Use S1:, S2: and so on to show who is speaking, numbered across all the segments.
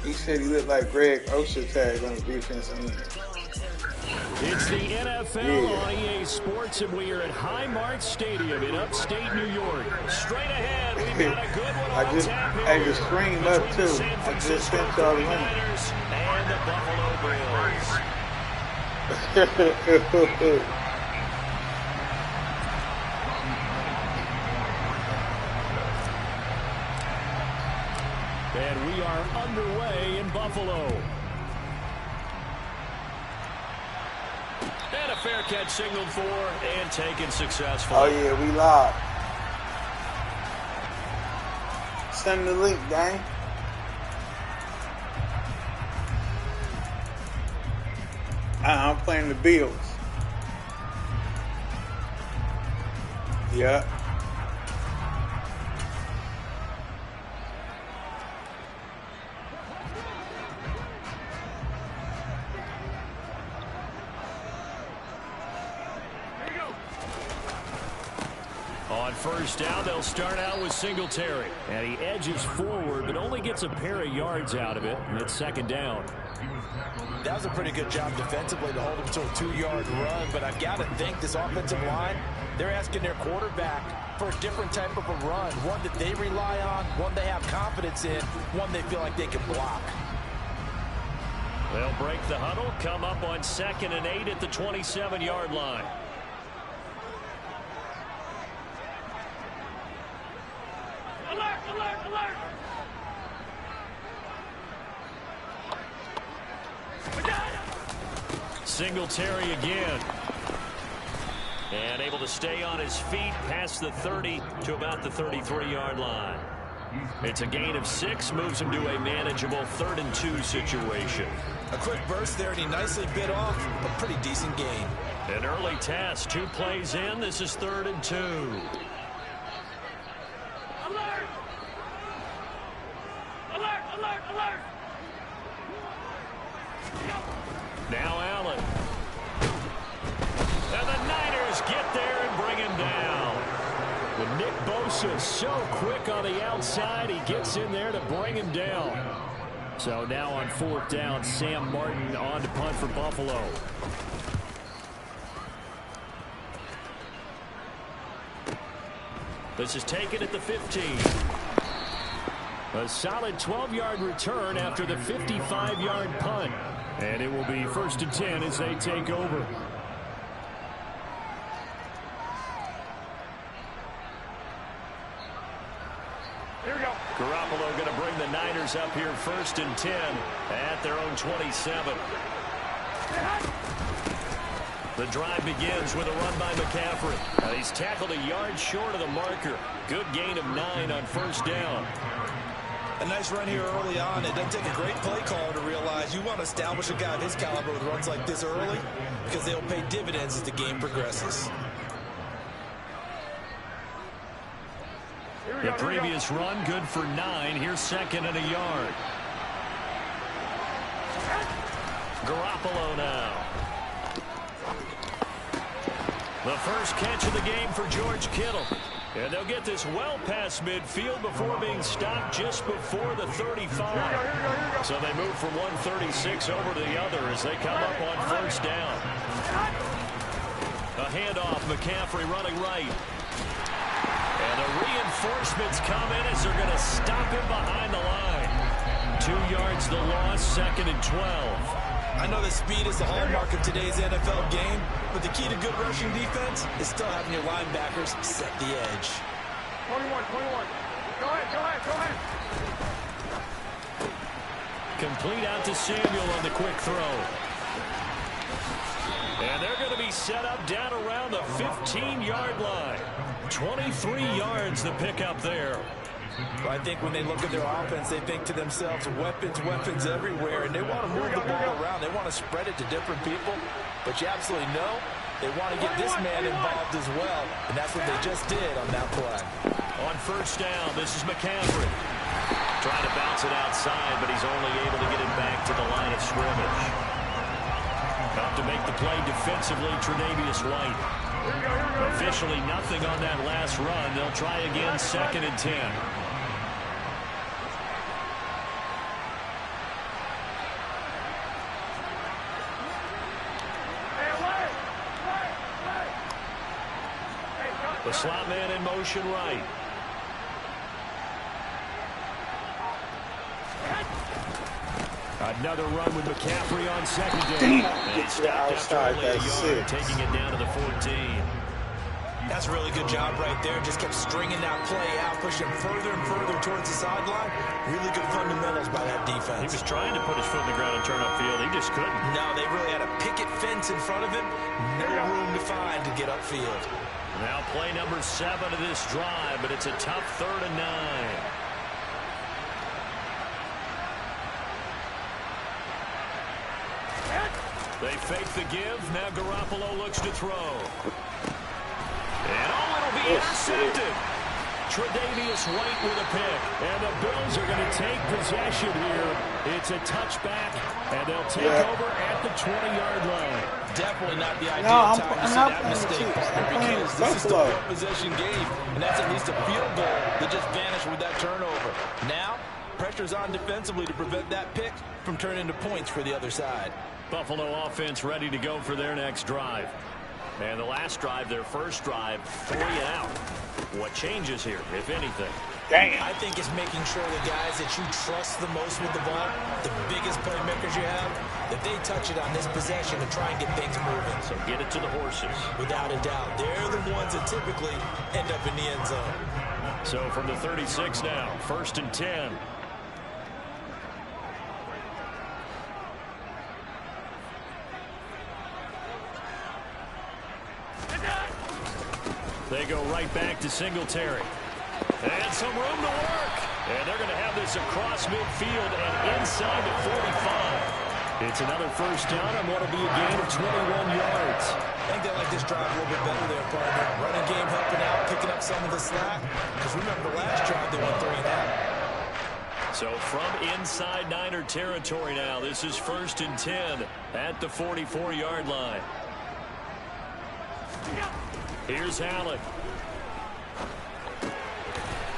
S1: He said he looked like Greg Osher tag on the defense end.
S2: It's the NFL on EA Sports, and we are at Highmark Stadium in upstate New York. Straight ahead, we've got a good one on tap here.
S1: I just screened up
S2: between
S1: too.
S2: the San Francisco 49ers and the Buffalo Bills. And we are underway in Buffalo. And a fair catch signaled for and taken successfully.
S1: Oh, yeah, we live. Send the link, gang. I'm playing the Bills. Yeah.
S2: On first down, they'll start out with Singletary. And he edges forward, but only gets a pair of yards out of it. And it's second down.
S3: That was a pretty good job defensively to hold him to a 2-yard run. But I've got to think this offensive line, they're asking their quarterback for a different type of a run. One that they rely on, one they have confidence in, one they feel like they can block.
S2: They'll break the huddle, come up on 2nd and 8 at the 27-yard line. Singletary again. And able to stay on his feet past the 30 to about the 33-yard line. It's a gain of 6, moves him to a manageable 3rd and 2 situation.
S3: A quick burst there, and he nicely bit off a pretty decent gain.
S2: An early task, 2 plays in. This is 3rd and 2.
S4: Alert! Alert! Alert! Alert!
S2: Now Allen. And the Niners get there and bring him down. With Nick Bosa so quick on the outside, he gets in there to bring him down. So now on 4th down, Sam Martin on to punt for Buffalo. This is taken at the 15. A solid 12-yard return after the 55-yard punt. And it will be 1st and 10 as they take over.
S4: Here we go.
S2: Garoppolo going to bring the Niners up here 1st and 10 at their own 27. The drive begins with a run by McCaffrey. Now he's tackled a yard short of the marker. Good gain of 9 on 1st down.
S3: A nice run here early on. It doesn't take a great play caller to realize you want to establish a guy of his caliber with runs like this early because they'll pay dividends as the game progresses.
S2: The previous run good for 9. Here's 2nd and a yard. Garoppolo now. The first catch of the game for George Kittle. And they'll get this well past midfield before being stopped just before the 35. So they move from 136 over to the other as they come up on 1st down. A handoff, McCaffrey running right. And the reinforcements come in as they're going to stop him behind the line. 2 yards the loss, 2nd and 12.
S3: I know that speed is the hallmark of today's NFL game, but the key to good rushing defense is still having your linebackers set the edge.
S4: 21. Go ahead.
S2: Complete out to Samuel on the quick throw. And they're going to be set up down around the 15-yard line. 23 yards the pickup there.
S3: Well, I think when they look at their offense, they think to themselves, weapons everywhere, and they want to move the ball around. They want to spread it to different people, but you absolutely know they want to get this man involved as well, and that's what they just did on that play.
S2: On 1st down, this is McCaffrey. Trying to bounce it outside, but he's only able to get it back to the line of scrimmage. About to make the play defensively, Tre'Davious White. Officially nothing on that last run. They'll try again, 2nd and 10. The slot man in motion right. Another run with McCaffrey on second down. And he stopped after only a yard, taking it down to the 14.
S3: That's a really good job right there. Just kept stringing that play out, pushing him further and further towards the sideline. Really good fundamentals by that defense.
S2: He was trying to put his foot in the ground and turn upfield. He just couldn't.
S3: No, they really had a picket fence in front of him. No room to find to get upfield.
S2: Now play number 7 of this drive, but it's a tough 3rd and 9. They fake the give. Now Garoppolo looks to throw. And it'll be intercepted. Tre'Davious White with a pick. And the Bills are going to take possession here. It's a touchback, and they'll take over at the 20-yard line.
S3: Definitely not the ideal time to see that mistake, partner, because this is still a possession game, and that's at least a field goal that just vanished with that turnover. Now, pressure's on defensively to prevent that pick from turning into points for the other side.
S2: Buffalo offense ready to go for their next drive. And the last drive, their first drive, 3 and out. What changes here, if anything?
S1: Damn.
S3: I think it's making sure the guys that you trust the most with the ball, the biggest playmakers you have, that they touch it on this possession to try and get things moving.
S2: So get it to the horses.
S3: Without a doubt. They're the ones that typically end up in the end zone.
S2: So from the 36 now, 1st and 10. They go right back to Singletary. And some room to work. And they're going to have this across midfield and inside the 45. It's another first down on what will be a gain of 21 yards.
S3: I think they like this drive a little bit better there, partner. Running game helping out, picking up some of the slack. Because remember, the last drive they went 3 and out.
S2: So from inside Niner territory now, this is 1st and 10 at the 44-yard line. Here's Allen.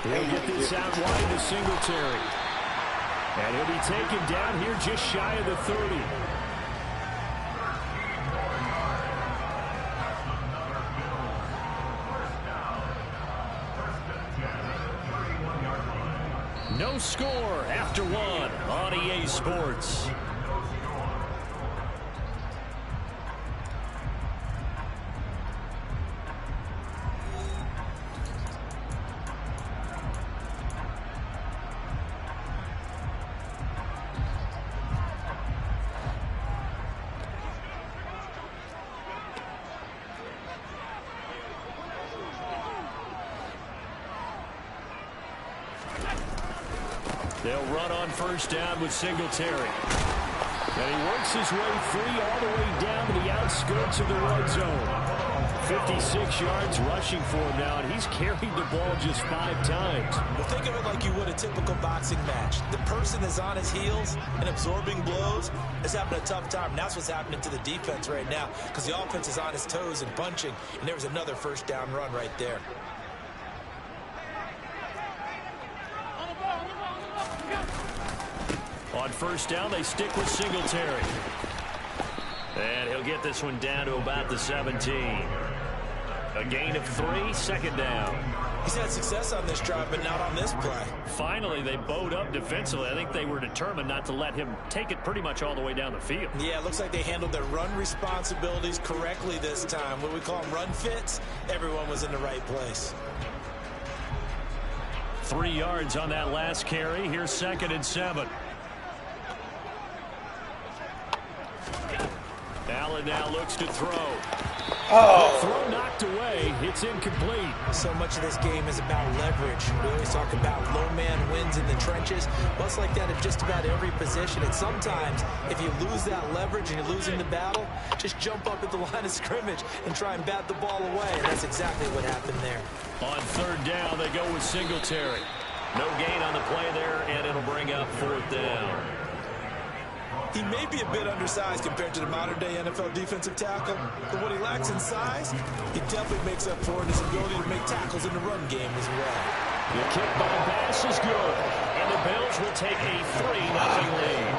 S2: He'll get this out wide to Singletary. And he'll be taken down here just shy of the 30. No score after 1 on EA Sports. They'll run on first down with Singletary. And he works his way free all the way down to the outskirts of the red zone. 56 yards rushing for him now, and he's carried the ball just 5 times.
S3: Well, think of it like you would a typical boxing match. The person that's on his heels and absorbing blows is having a tough time. And that's what's happening to the defense right now, because the offense is on his toes and punching, and there was another first down run right there.
S2: On first down, they stick with Singletary. And he'll get this one down to about the 17. A gain of 3, 2nd down.
S3: He's had success on this drive, but not on this play.
S2: Finally, they bowed up defensively. I think they were determined not to let him take it pretty much all the way down the field.
S3: Yeah, it looks like they handled their run responsibilities correctly this time. What we call them run fits, everyone was in the right place.
S2: 3 yards on that last carry. Here's 2nd and 7. Allen now looks to throw.
S1: Oh.
S2: The throw knocked away. It's incomplete.
S3: So much of this game is about leverage. We always talk about low man wins in the trenches. Well, it's like that at just about every position. And sometimes, if you lose that leverage and you're losing the battle, just jump up at the line of scrimmage and try and bat the ball away. And that's exactly what happened there.
S2: On 3rd down, they go with Singletary. No gain on the play there, and it'll bring up 4th down.
S3: He may be a bit undersized compared to the modern-day NFL defensive tackle, but what he lacks in size, he definitely makes up for in his ability to make tackles in the run game as well.
S2: The kick by pass is good, and the Bills will take a 3-0 lead.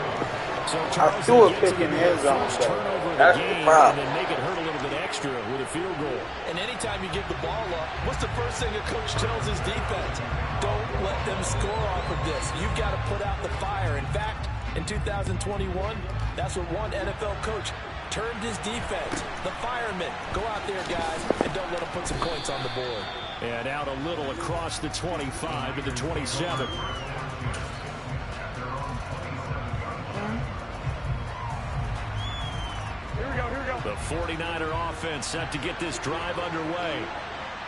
S2: So
S1: I threw a pick in the end zone, so that's the problem.
S2: And then make it hurt a little bit extra with the field goal.
S3: And anytime you give the ball up, what's the first thing a coach tells his defense? Don't let them score off of this. You've got to put out the fire. In fact, in 2021, that's what one NFL coach termed his defense. The firemen. Go out there, guys, and don't let them put some points on the board.
S2: And out a little across the 25 to the 27.
S4: Here we go, here we go.
S2: The 49er offense set to get this drive underway.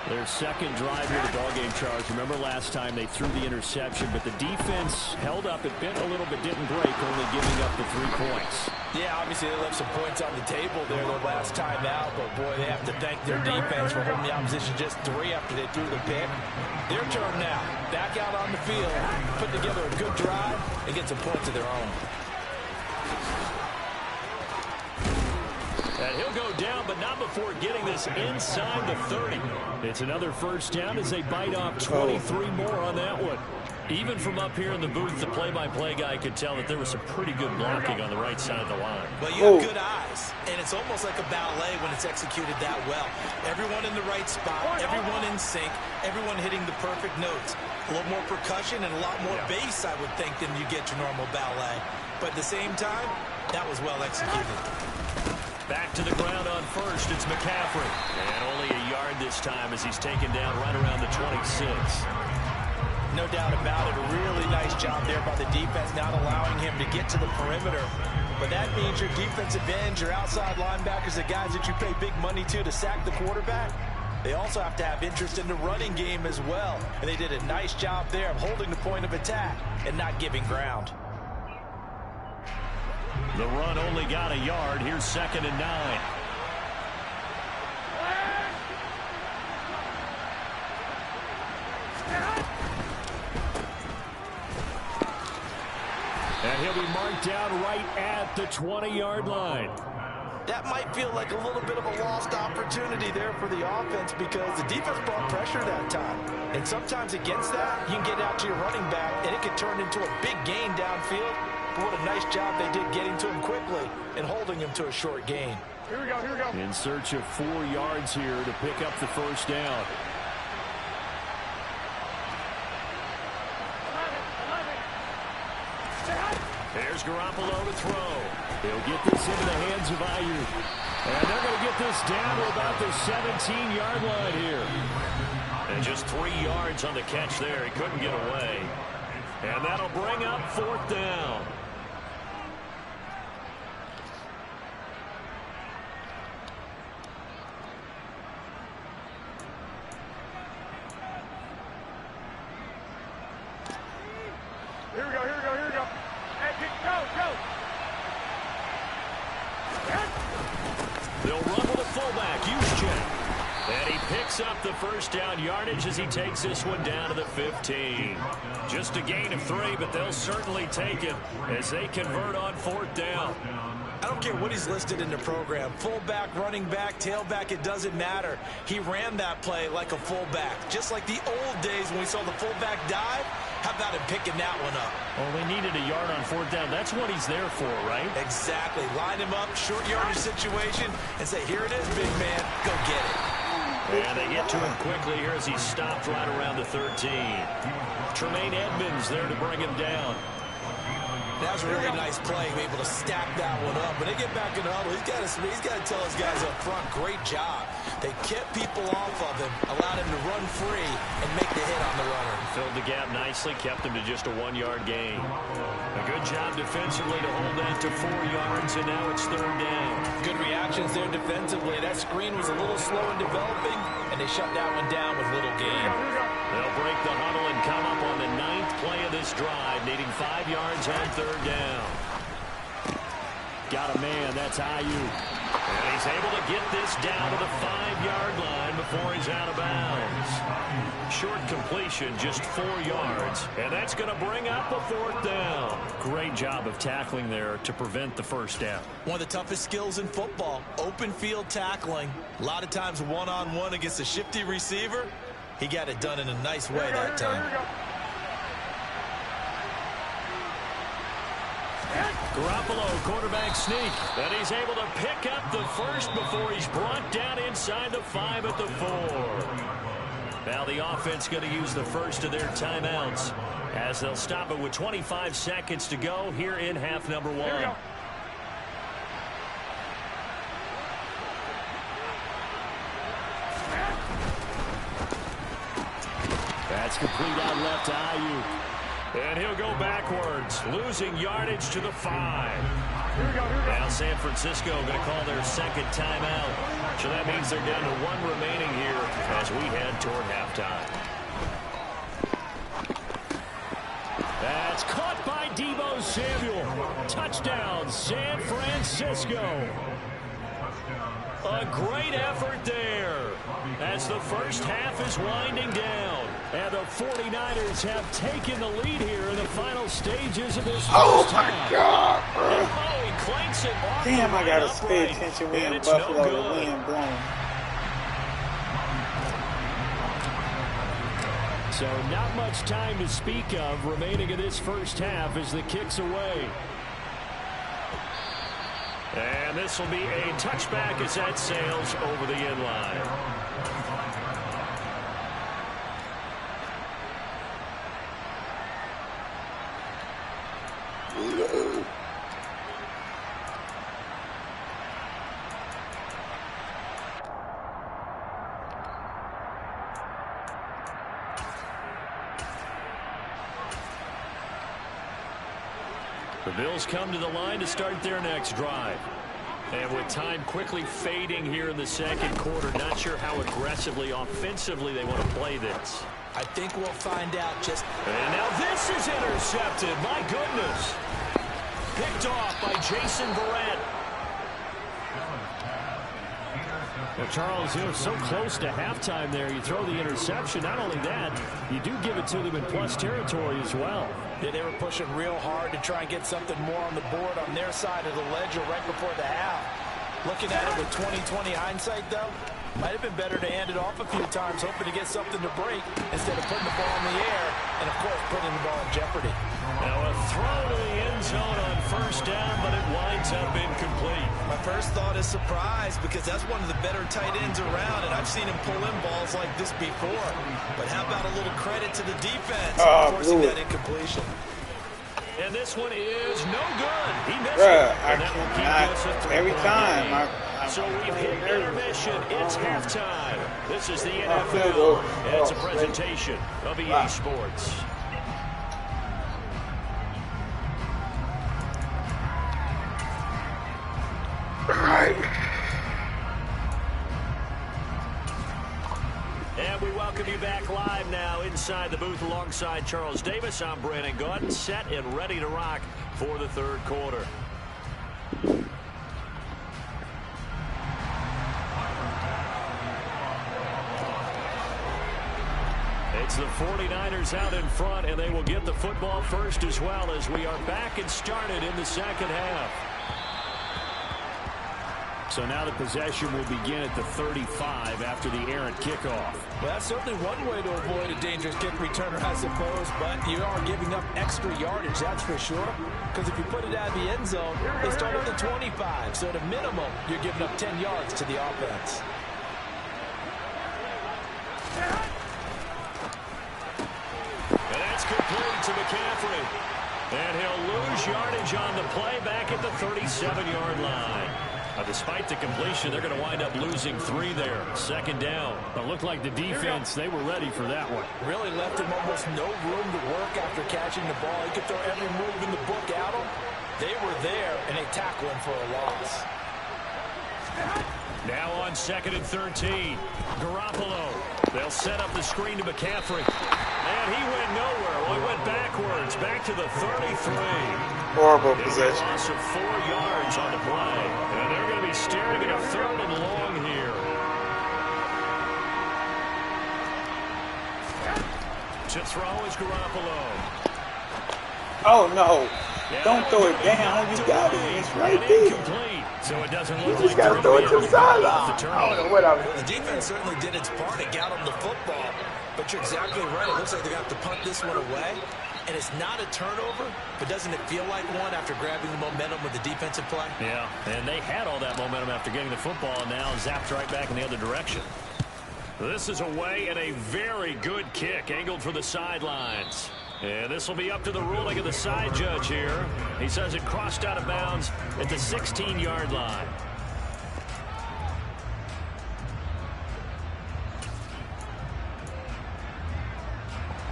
S2: Their second drive here, the ballgame charge. Remember last time they threw the interception, but the defense held up. It bent a little bit, didn't break, only giving up the 3 points.
S3: Yeah, obviously they left some points on the table there the last time out, but boy, they have to thank their defense for holding the opposition just 3 after they threw the pick. Their turn now. Back out on the field, put together a good drive, and get some points of their own.
S2: And he'll go down, but not before getting this inside the 30. It's another first down as they bite off 23 more on that one. Even from up here in the booth, the play-by-play guy could tell that there was some pretty good blocking on the right side of the line.
S3: Well, you have good eyes, and it's almost like a ballet when it's executed that well. Everyone in the right spot, everyone in sync, everyone hitting the perfect notes. A little more percussion and a lot more bass, I would think, than you get your normal ballet. But at the same time, that was well executed.
S2: Back to the ground on first, it's McCaffrey. And only a yard this time as he's taken down right around the 26.
S3: No doubt about it. A really nice job there by the defense, not allowing him to get to the perimeter. But that means your defensive ends, your outside linebackers, the guys that you pay big money to sack the quarterback, they also have to have interest in the running game as well. And they did a nice job there of holding the point of attack and not giving ground.
S2: The run only got a yard. Here's 2nd and 9. And he'll be marked down right at the 20-yard line.
S3: That might feel like a little bit of a lost opportunity there for the offense because the defense brought pressure that time. And sometimes against that, you can get out to your running back, and it could turn into a big gain downfield. But what a nice job they did getting to him quickly and holding him to a short gain.
S4: Here we go, here we go.
S2: In search of 4 yards here to pick up the first down.
S4: 11.
S2: There's Garoppolo to throw. He'll get this into the hands of Ayuk. And they're going to get this down to about the 17-yard line here. And just 3 yards on the catch there. He couldn't get away. And that'll bring up 4th down.
S4: Here we go, here we go, here we go. Hey, go, go.
S2: They'll run with a fullback, Juszczyk. And he picks up the first down yardage as he takes this one down to the 15. Just a gain of 3, but they'll certainly take it as they convert on 4th down.
S3: I don't care what he's listed in the program. Fullback, running back, tailback, it doesn't matter. He ran that play like a fullback. Just like the old days when we saw the fullback dive. How about him picking that one up?
S2: Well, they needed a yard on 4th down. That's what he's there for, right?
S3: Exactly. Line him up, short yardage situation, and say, here it is, big man. Go get it.
S2: And they get to him quickly here as he stopped right around the 13. Tremaine Edmonds there to bring him down.
S3: That was a really nice play, able to stack that one up. When they get back in the huddle, he's got to tell his guys up front, great job. They kept people off of him, allowed him to run free and make the hit on the runner.
S2: Filled the gap nicely, kept him to just a 1-yard gain. A good job defensively to hold that to 4 yards, and now it's 3rd down.
S3: Good reactions there defensively. That screen was a little slow in developing, and they shut that one down with little gain.
S2: They'll break the huddle and come up on the 9th play of this drive, needing 5 yards on 3rd down. Got a man, that's Ayuk. And he's able to get this down to the 5-yard line before he's out of bounds. Short completion, just 4 yards. And that's going to bring up a 4th down. Great job of tackling there to prevent the first down.
S3: One of the toughest skills in football, open field tackling. A lot of times one-on-one against a shifty receiver. He got it done in a nice way that time.
S4: Here we go.
S2: Garoppolo, quarterback sneak. And he's able to pick up the first before he's brought down inside the 5 at the 4. Now the offense going to use the first of their timeouts as they'll stop it with 25 seconds to go here in half number 1. That's complete out left to Ayuk. And he'll go backwards, losing yardage to the 5. Now San Francisco going to call their second timeout. So that means they're down to 1 remaining here as we head toward halftime. That's caught by Deebo Samuel. Touchdown, San Francisco. A great effort there as the first half is winding down. And the 49ers have taken the lead here in the final stages of this first half.
S1: God, bro.
S2: Oh, he clanks it off.
S1: Damn, I gotta pay attention when in Buffalo the wind blowing.
S2: So not much time to speak of remaining in this first half as the kick's away. And this will be a touchback as that sails over the end line. The Bills come to the line to start their next drive. And with time quickly fading here in the second quarter, not sure how aggressively, offensively they want to play this.
S3: I think we'll find out just...
S2: And now this is intercepted. My goodness. Picked off by Jason Verrett. Well, Charles, you know, so close to halftime there. You throw the interception. Not only that, you do give it to them in plus territory as well.
S3: Yeah, they were pushing real hard to try and get something more on the board on their side of the ledger right before the half. Looking at it with 20/20 hindsight, though, might have been better to hand it off a few times, hoping to get something to break instead of putting the ball in the air and, of course, putting the ball in jeopardy.
S2: Now a throw to the end zone on first down, but it winds up incomplete.
S5: My first thought is surprise because that's one of the better tight ends around, and I've seen him pull in balls like this before. But how about a little credit to the defense for forcing that incompletion?
S2: And this one is no good. He missed
S1: Bruh,
S2: it.
S1: I cannot, every time.
S2: So we've hit intermission. It's halftime. This is the NFL, and it's a presentation of EA Sports.
S1: Right.
S2: And we welcome you back live now inside the booth alongside Charles Davis. I'm Brandon Gaunt, set and ready to rock for the third quarter. It's the 49ers out in front, and they will get the football first as well as we are back and started in the second half. So now the possession will begin at the 35 after the errant kickoff.
S3: Well, that's certainly one way to avoid a dangerous kick returner, I suppose, but you are giving up extra yardage, that's for sure. Because if you put it out of the end zone, they start at the 25. So at a minimum, you're giving up 10 yards to the offense.
S2: And that's complete to McCaffrey. And he'll lose yardage on the play back at the 37-yard line. Despite the completion, they're going to wind up losing 3 there. Second down. It looked like the defense, they were ready for that one.
S3: Really left him almost no room to work after catching the ball. He could throw every move in the book at him. They were there, and they tackle him for a loss.
S2: Now on 2nd and 13. Garoppolo. They'll set up the screen to McCaffrey. And he went nowhere. Well, he went backwards. Back to the 33.
S1: Horrible possession.
S2: Loss of 4 yards on the play. And they're going to be staring at a 3rd and long here. To throw is Garoppolo.
S1: Oh, no. Don't throw it down. You got it. It's right there.
S2: So it doesn't look
S1: You just
S2: like
S1: got to throw it to the sideline. I don't know what I was.
S5: The defense certainly did its part. It got him the football. But you're exactly right. It looks like they're going to have to punt this one away.
S3: And it's not a turnover, but doesn't it feel like one after grabbing the momentum with the defensive play?
S2: Yeah, and they had all that momentum after getting the football, and now zapped right back in the other direction. This is away and a very good kick, angled for the sidelines. And this will be up to the ruling of the side judge here. He says it crossed out of bounds at the 16-yard line.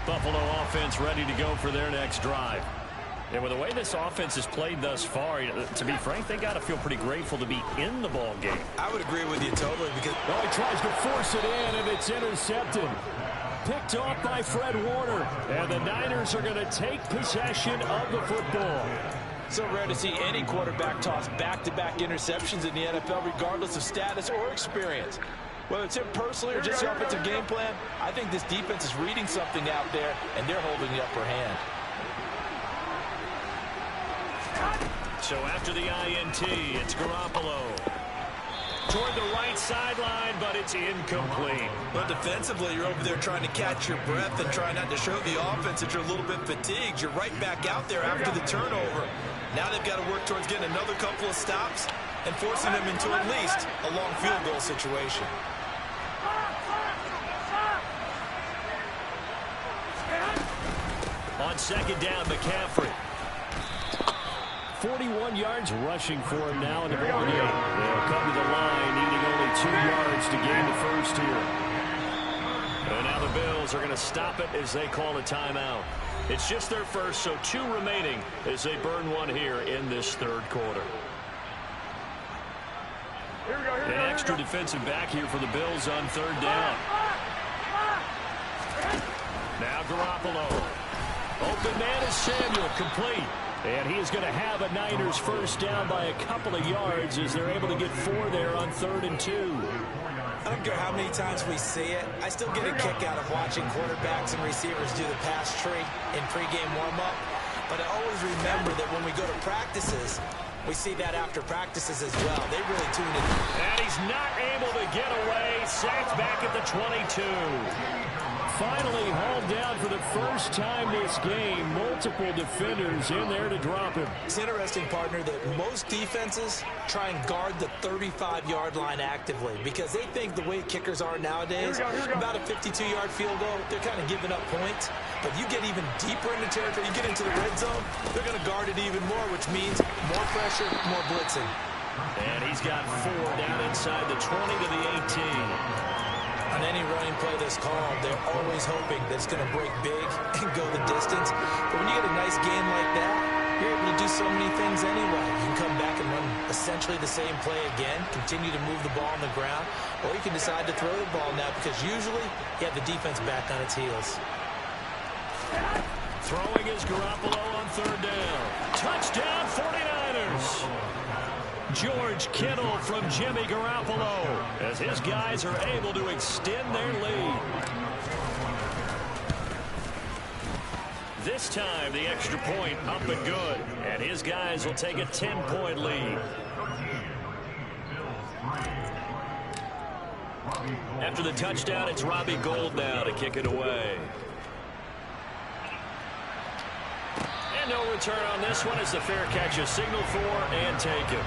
S2: Buffalo offense ready to go for their next drive. And with the way this offense has played thus far, to be frank, they got to feel pretty grateful to be in the ball game.
S3: I would agree with you totally. Because
S2: he tries to force it in, and it's intercepted. Picked off by Fred Warner. And the Niners are going to take possession of the football.
S3: So rare to see any quarterback toss back-to-back interceptions in the NFL, regardless of status or experience. Whether it's him personally or just the offensive game plan, I think this defense is reading something out there, and they're holding the upper hand.
S2: So after the INT, it's Garoppolo. Toward the right sideline, but it's incomplete.
S5: But defensively, you're over there trying to catch your breath and try not to show the offense that you're a little bit fatigued. You're right back out there after the turnover. Now they've got to work towards getting another couple of stops and forcing them into at least a long field goal situation.
S2: On second down, McCaffrey. 41 yards rushing for him now in the ball game. They'll come to the line, needing only 2 yards to gain the first here. And now the Bills are going to stop it as they call a timeout. It's just their first, so 2 remaining as they burn one here in this third quarter. An extra defensive back here for the Bills on third down. Now Garoppolo. Open man is Samuel, complete. And he is going to have a Niners first down by a couple of yards as they're able to get 4 there on 3rd and 2.
S3: I don't care how many times we see it. I still get a kick out of watching quarterbacks and receivers do the pass tree in pregame warm-up. But I always remember that when we go to practices, we see that after practices as well. They really tune in.
S2: And he's not able to get away. Sacked back at the 22. Finally hauled down for the first time this game. Multiple defenders in there to drop him.
S3: It's interesting, partner, that most defenses try and guard the 35-yard line actively because they think the way kickers are nowadays, about a 52-yard field goal, they're kind of giving up points. But you get even deeper into territory, you get into the red zone, they're going to guard it even more, which means more pressure, more blitzing.
S2: And he's got 4 down inside the 20 to the 18.
S3: On any running play that's called, they're always hoping that it's going to break big and go the distance. But when you get a nice game like that, you're able to do so many things anyway. You can come back and run essentially the same play again, continue to move the ball on the ground, or you can decide to throw the ball now because usually you have the defense back on its heels.
S2: Throwing is Garoppolo on third down. Touchdown 49ers. George Kittle from Jimmy Garoppolo as his guys are able to extend their lead. This time the extra point up and good, and his guys will take a 10-point lead. After the touchdown, it's Robbie Gould now to kick it away. And no return on this one as the fair catch is signaled for and taken.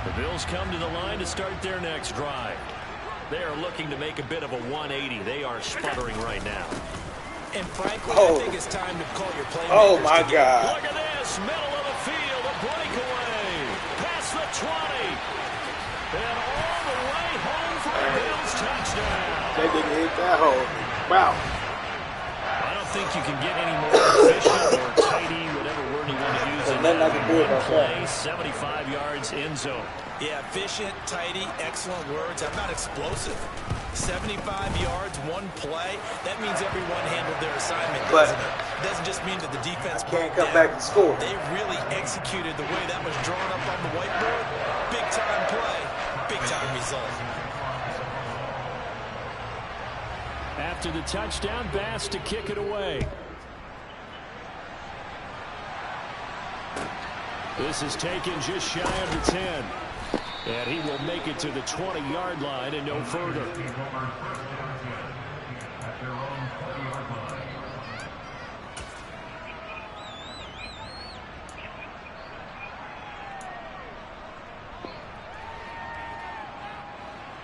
S2: The Bills come to the line to start their next drive. They are looking to make a bit of a 180. They are sputtering right now.
S3: And frankly, I think it's time to call your playmakers.
S1: Oh, my God.
S2: Look at this. Middle of the field. A breakaway. Past the 20. And all the way home for a Bills touchdown.
S1: They didn't hit that hole. Wow.
S2: I don't think you can get any more efficient or tidy, whatever word you want to use. In that one play, 75 yards in zone.
S3: Yeah, efficient, tidy, excellent words. How about explosive? 75 yards, one play. That means everyone handled their assignment, doesn't it? It doesn't just mean that the defense
S1: can't come back and score.
S3: They really executed the way that was drawn up on the whiteboard. Big-time play, big-time result.
S2: After the touchdown, Bass to kick it away. This is taken just shy of the 10. And he will make it to the 20-yard line and no further.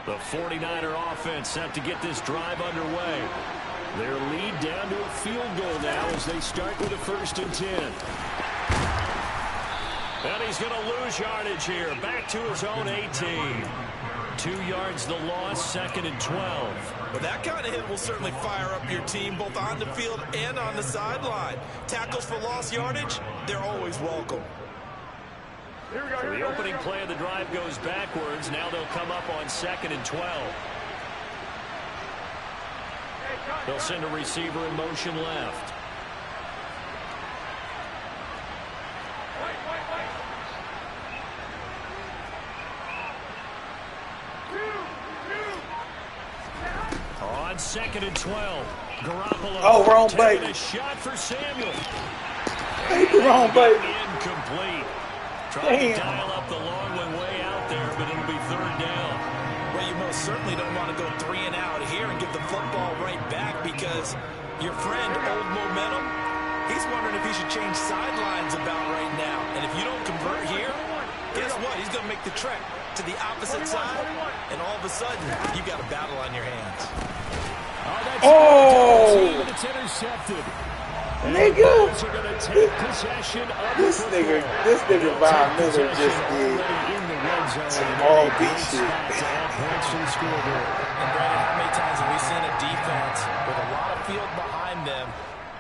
S2: The 49er offense set to get this drive underway. Their lead down to a field goal now as they start with a 1st and 10. And he's going to lose yardage here. Back to his own 18. 2 yards the loss, 2nd and 12.
S5: Well, that kind of hit will certainly fire up your team both on the field and on the sideline. Tackles for lost yardage, they're always welcome.
S2: So the opening play of the drive goes backwards. Now they'll come up on 2nd and 12. They'll send a receiver in motion left. On 2nd and 12. Garoppolo.
S1: Oh, wrong bait.
S2: A shot for Samuel.
S1: Wrong bait.
S2: Incomplete. Trying to dial up the long way out there, but it'll be 3rd down.
S5: Well, you most certainly don't want to go 3 and out here and give the football right back because your friend, Old Momentum, he's wondering if he should change sidelines about right now. And if you don't convert here, guess what? He's going to make the trek to the opposite side, and all of a sudden, you've got a battle on your hands.
S1: Oh!
S2: It's intercepted.
S1: Nigga!
S2: This
S1: nigga Von Miller just did some all beat shit.
S3: And Brandon, how many times have we seen a defense with a lot of field behind them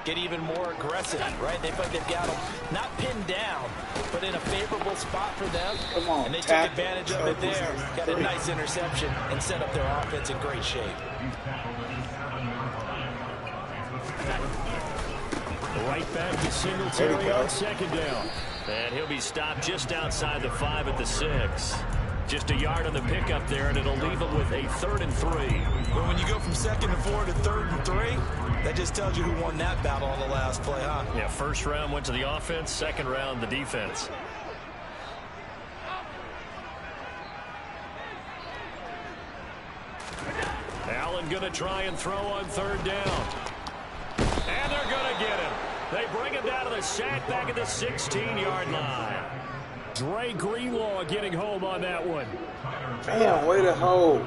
S3: get even more aggressive, right? They feel like they've got them not pinned down, but in a favorable spot for them.
S1: Come on,
S3: and they took advantage of it there. Got a nice interception and set up their offense in great shape.
S2: Right back to Singletary on 2nd down. And he'll be stopped just outside the 5 at the 6. Just a yard on the pickup there, and it'll leave him with a 3rd and 3.
S5: But when you go from 2nd and 4 to 3rd and 3, that just tells you who won that battle on the last play, huh?
S2: Yeah, 1st round went to the offense, 2nd round the defense. Allen going to try and throw on 3rd down. And they're going to get him. They bring him down to the sack back at the 16-yard line. Dre Greenlaw getting home on that one.
S1: Damn, way to hold.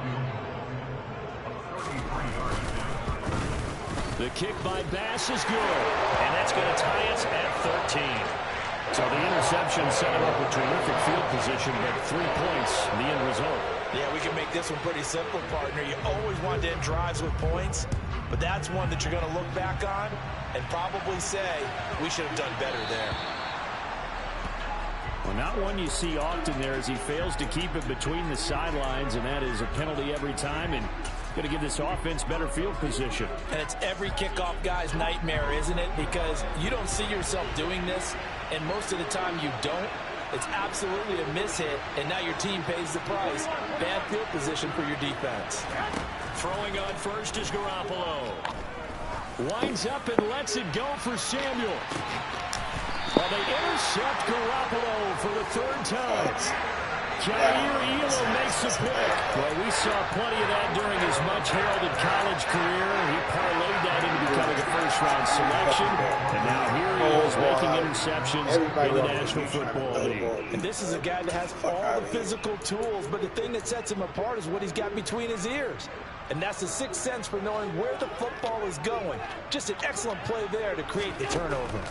S2: The kick by Bass is good. And that's going to tie us at 13. So the interception set him up with terrific field position, but 3 points, the end result.
S3: Yeah, we can make this one pretty simple, partner. You always want to end drives with points, but that's one that you're going to look back on and probably say, we should have done better there.
S2: Well, not one you see often there as he fails to keep it between the sidelines, and that is a penalty every time, and going to give this offense better field position.
S3: And it's every kickoff guy's nightmare, isn't it? Because you don't see yourself doing this, and most of the time you don't. It's absolutely a mishit, and now your team pays the price. Bad field position for your defense.
S2: Throwing on first is Garoppolo. Winds up and lets it go for Samuel. Well, they intercept Garoppolo for the 3rd time. Jair Elam makes the pick. Well, we saw plenty of that during his much-heralded college career. He parlayed that into becoming a first-round selection. And now here he is making interceptions in the National Football League.
S3: And this is a guy that has all the physical tools, but the thing that sets him apart is what he's got between his ears. And that's the 6th sense for knowing where the football is going. Just an excellent play there to create the turnover.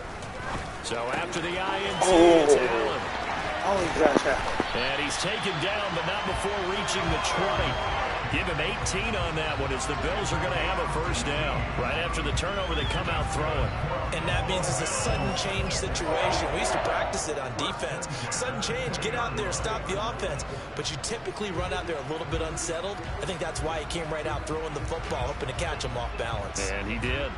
S2: So after the INT, it's Allen.
S1: Only Josh Allen.
S2: And he's taken down, but not before reaching the 20. Give him 18 on that one as the Bills are going to have a 1st down. Right after the turnover, they come out throwing.
S5: And that means it's a sudden change situation. We used to practice it on defense. Sudden change, get out there, stop the offense. But you typically run out there a little bit unsettled. I think that's why he came right out throwing the football, hoping to catch him off balance.
S2: And he did.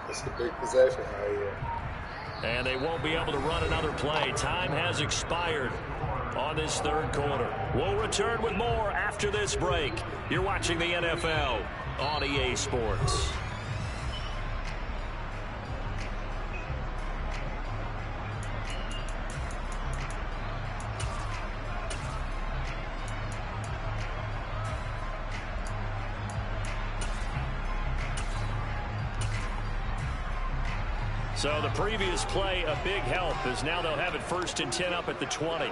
S1: It's a big possession right here.
S2: And they won't be able to run another play. Time has expired. on this third quarter. We'll return with more after this break. You're watching the NFL on EA Sports. So the previous play, a big help, as now they'll have it 1st and 10 up at the 20.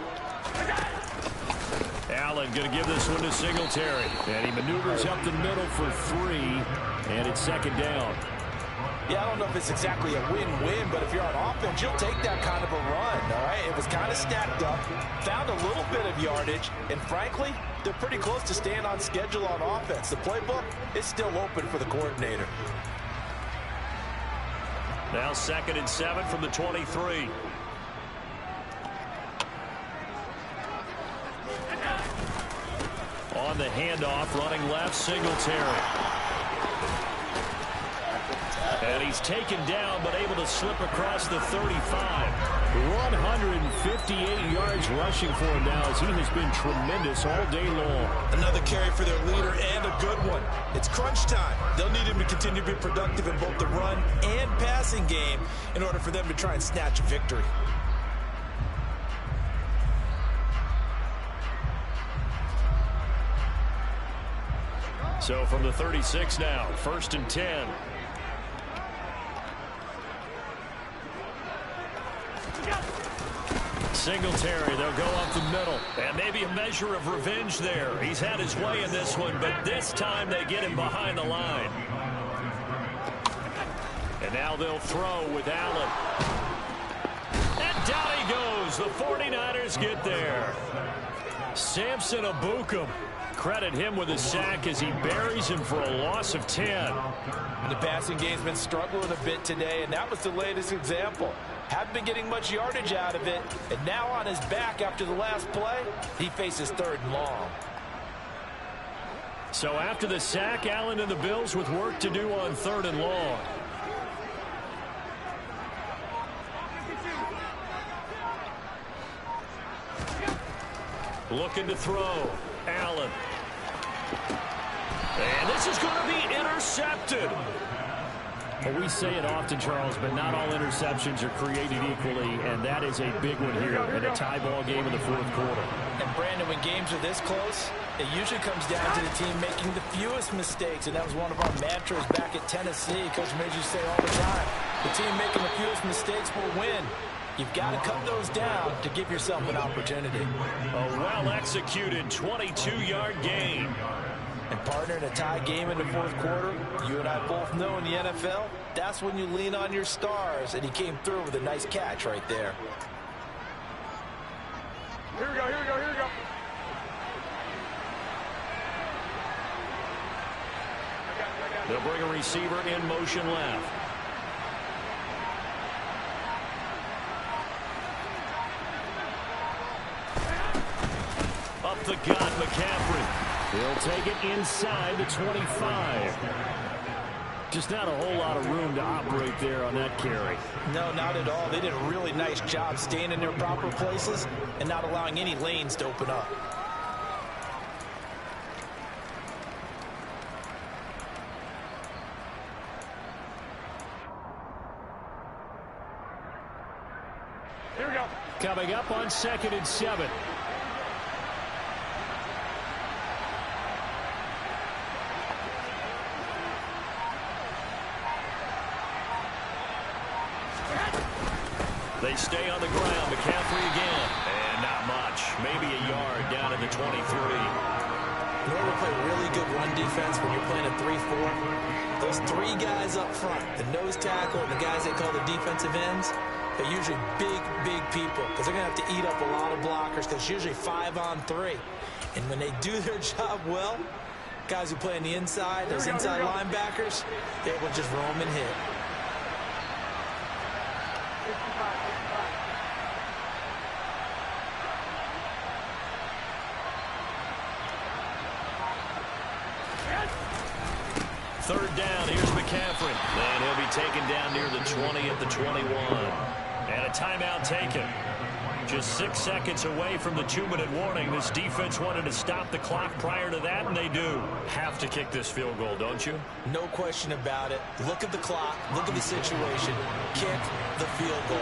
S2: Allen going to give this one to Singletary. And he maneuvers up the middle for 3, and it's 2nd down.
S3: Yeah, I don't know if it's exactly a win-win, but if you're on offense, you'll take that kind of a run, all right? It was kind of stacked up, found a little bit of yardage, and frankly, they're pretty close to staying on schedule on offense. The playbook is still open for the coordinator.
S2: Now 2nd and 7 from the 23. On the handoff, running left, Singletary. And he's taken down, but able to slip across the 35. 158 yards rushing for him now, as he has been tremendous all day long.
S5: Another carry for their leader, and a good one. It's crunch time. They'll need him to continue to be productive in both the run and passing game in order for them to try and snatch a victory.
S2: So from the 36 now, 1st and 10. Singletary, they'll go up the middle. And maybe a measure of revenge there. He's had his way in this one, but this time they get him behind the line. And now they'll throw with Allen. And down he goes. The 49ers get there. Samson Abukum. Credit him with a sack as he buries him for a loss of 10.
S3: And the passing game's been struggling a bit today, and that was the latest example. Haven't been getting much yardage out of it, and now on his back after the last play, he faces 3rd and long.
S2: So after the sack, Allen and the Bills with work to do on 3rd and long. Looking to throw. Allen. And this is going to be intercepted. Well, we say it often, Charles, but not all interceptions are created equally, and that is a big one here in a tie ball game in the 4th quarter.
S3: And, Brandon, when games are this close, it usually comes down to the team making the fewest mistakes, and that was one of our mantras back at Tennessee. Coach made you say all the time, the team making the fewest mistakes will win. You've got to cut those down to give yourself an opportunity.
S2: A well-executed 22-yard gain.
S3: And, partner, in a tie game in the 4th quarter, you and I both know in the NFL, that's when you lean on your stars, and he came through with a nice catch right there.
S4: Here we go, here we go, here we go.
S2: They'll bring a receiver in motion left. Up the gut, McCaffrey. He'll take it inside the 25. Just not a whole lot of room to operate there on that carry.
S3: No, not at all. They did a really nice job staying in their proper places and not allowing any lanes to open up.
S4: Here we go.
S2: Coming up on 2nd and 7. They stay on the ground. McCaffrey again. And not much. Maybe a yard down at the 23.
S3: In order to play really good run defense when you're playing a 3-4, those 3 guys up front, the nose tackle and the guys they call the defensive ends, they're usually big, big people because they're going to have to eat up a lot of blockers because it's usually 5-on-3. And when they do their job well, guys who play on the inside, those inside linebackers, they will just roam and hit.
S2: Third down, here's McCaffrey. And he'll be taken down near the 20 at the 21. And a timeout taken. Just 6 seconds away from the 2-minute warning. This defense wanted to stop the clock prior to that, and they do. Have to kick this field goal, don't you?
S3: No question about it. Look at the clock. Look at the situation. Kick the field goal.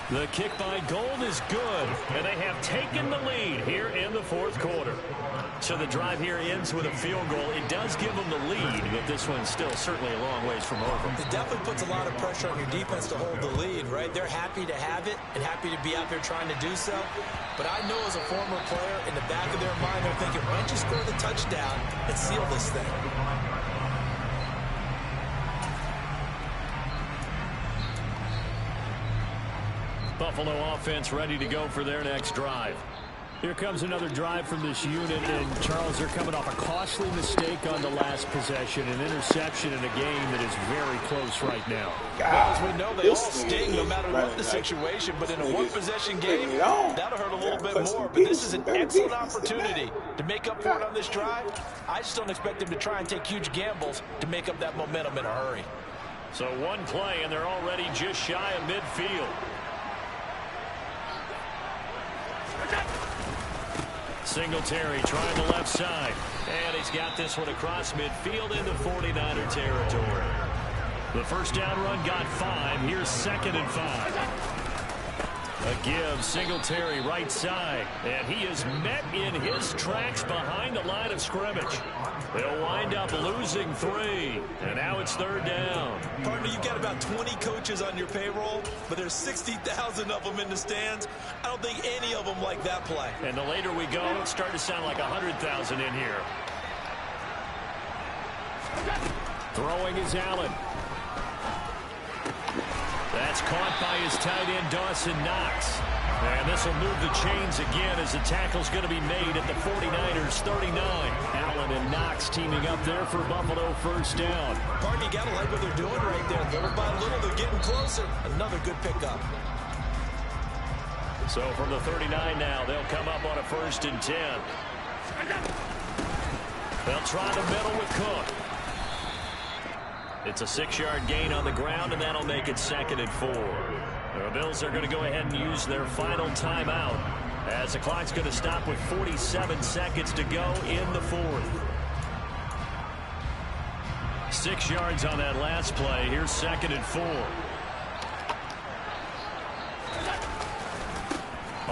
S2: The kick by Gold is good, and they have taken the lead here in the fourth quarter. So the drive here ends with a field goal. It does give them the lead, but this one's still certainly a long ways from over.
S3: It definitely puts a lot of pressure on your defense to hold the lead, right? They're happy to have it and happy to be out there trying to do so. But I know as a former player, in the back of their mind, they're thinking, why don't you score the touchdown and seal this thing?
S2: Buffalo offense ready to go for their next drive. Here comes another drive from this unit, and Charles, they're coming off a costly mistake on the last possession, an interception in a game that is very close right now.
S3: Well, as we know, they all sting no matter what the situation, but in a one-possession game, that'll hurt a little bit more. But this is an excellent opportunity to make up for it on this drive. I just don't expect them to try and take huge gambles to make up that momentum in a hurry.
S2: So one play, and they're already just shy of midfield. Singletary trying the left side. And he's got this one across midfield into 49er territory. The first down run got 5. Here's 2nd and 5. A give, Singletary right side. And he is met in his tracks behind the line of scrimmage. They'll wind up losing 3. And now it's 3rd down.
S5: Partner, you've got about 20 coaches on your payroll, but there's 60,000 of them in the stands. I don't think any of them like that play.
S2: And the later we go, it's starting to sound like 100,000 in here. Throwing is Allen. That's caught by his tight end, Dawson Knox. And this will move the chains again as the tackle's going to be made at the 49ers 39. Allen and Knox teaming up there for Buffalo first down.
S3: Partner, you got to like what they're doing right there. Little by little, they're getting closer. Another good pickup.
S2: So from the 39 now, they'll come up on a 1st and 10. They'll try the middle with Cook. It's a 6-yard gain on the ground, and that'll make it 2nd and 4. The Bills are going to go ahead and use their final timeout as the clock's going to stop with 47 seconds to go in the 4th. 6 yards on that last play. Here's 2nd and 4.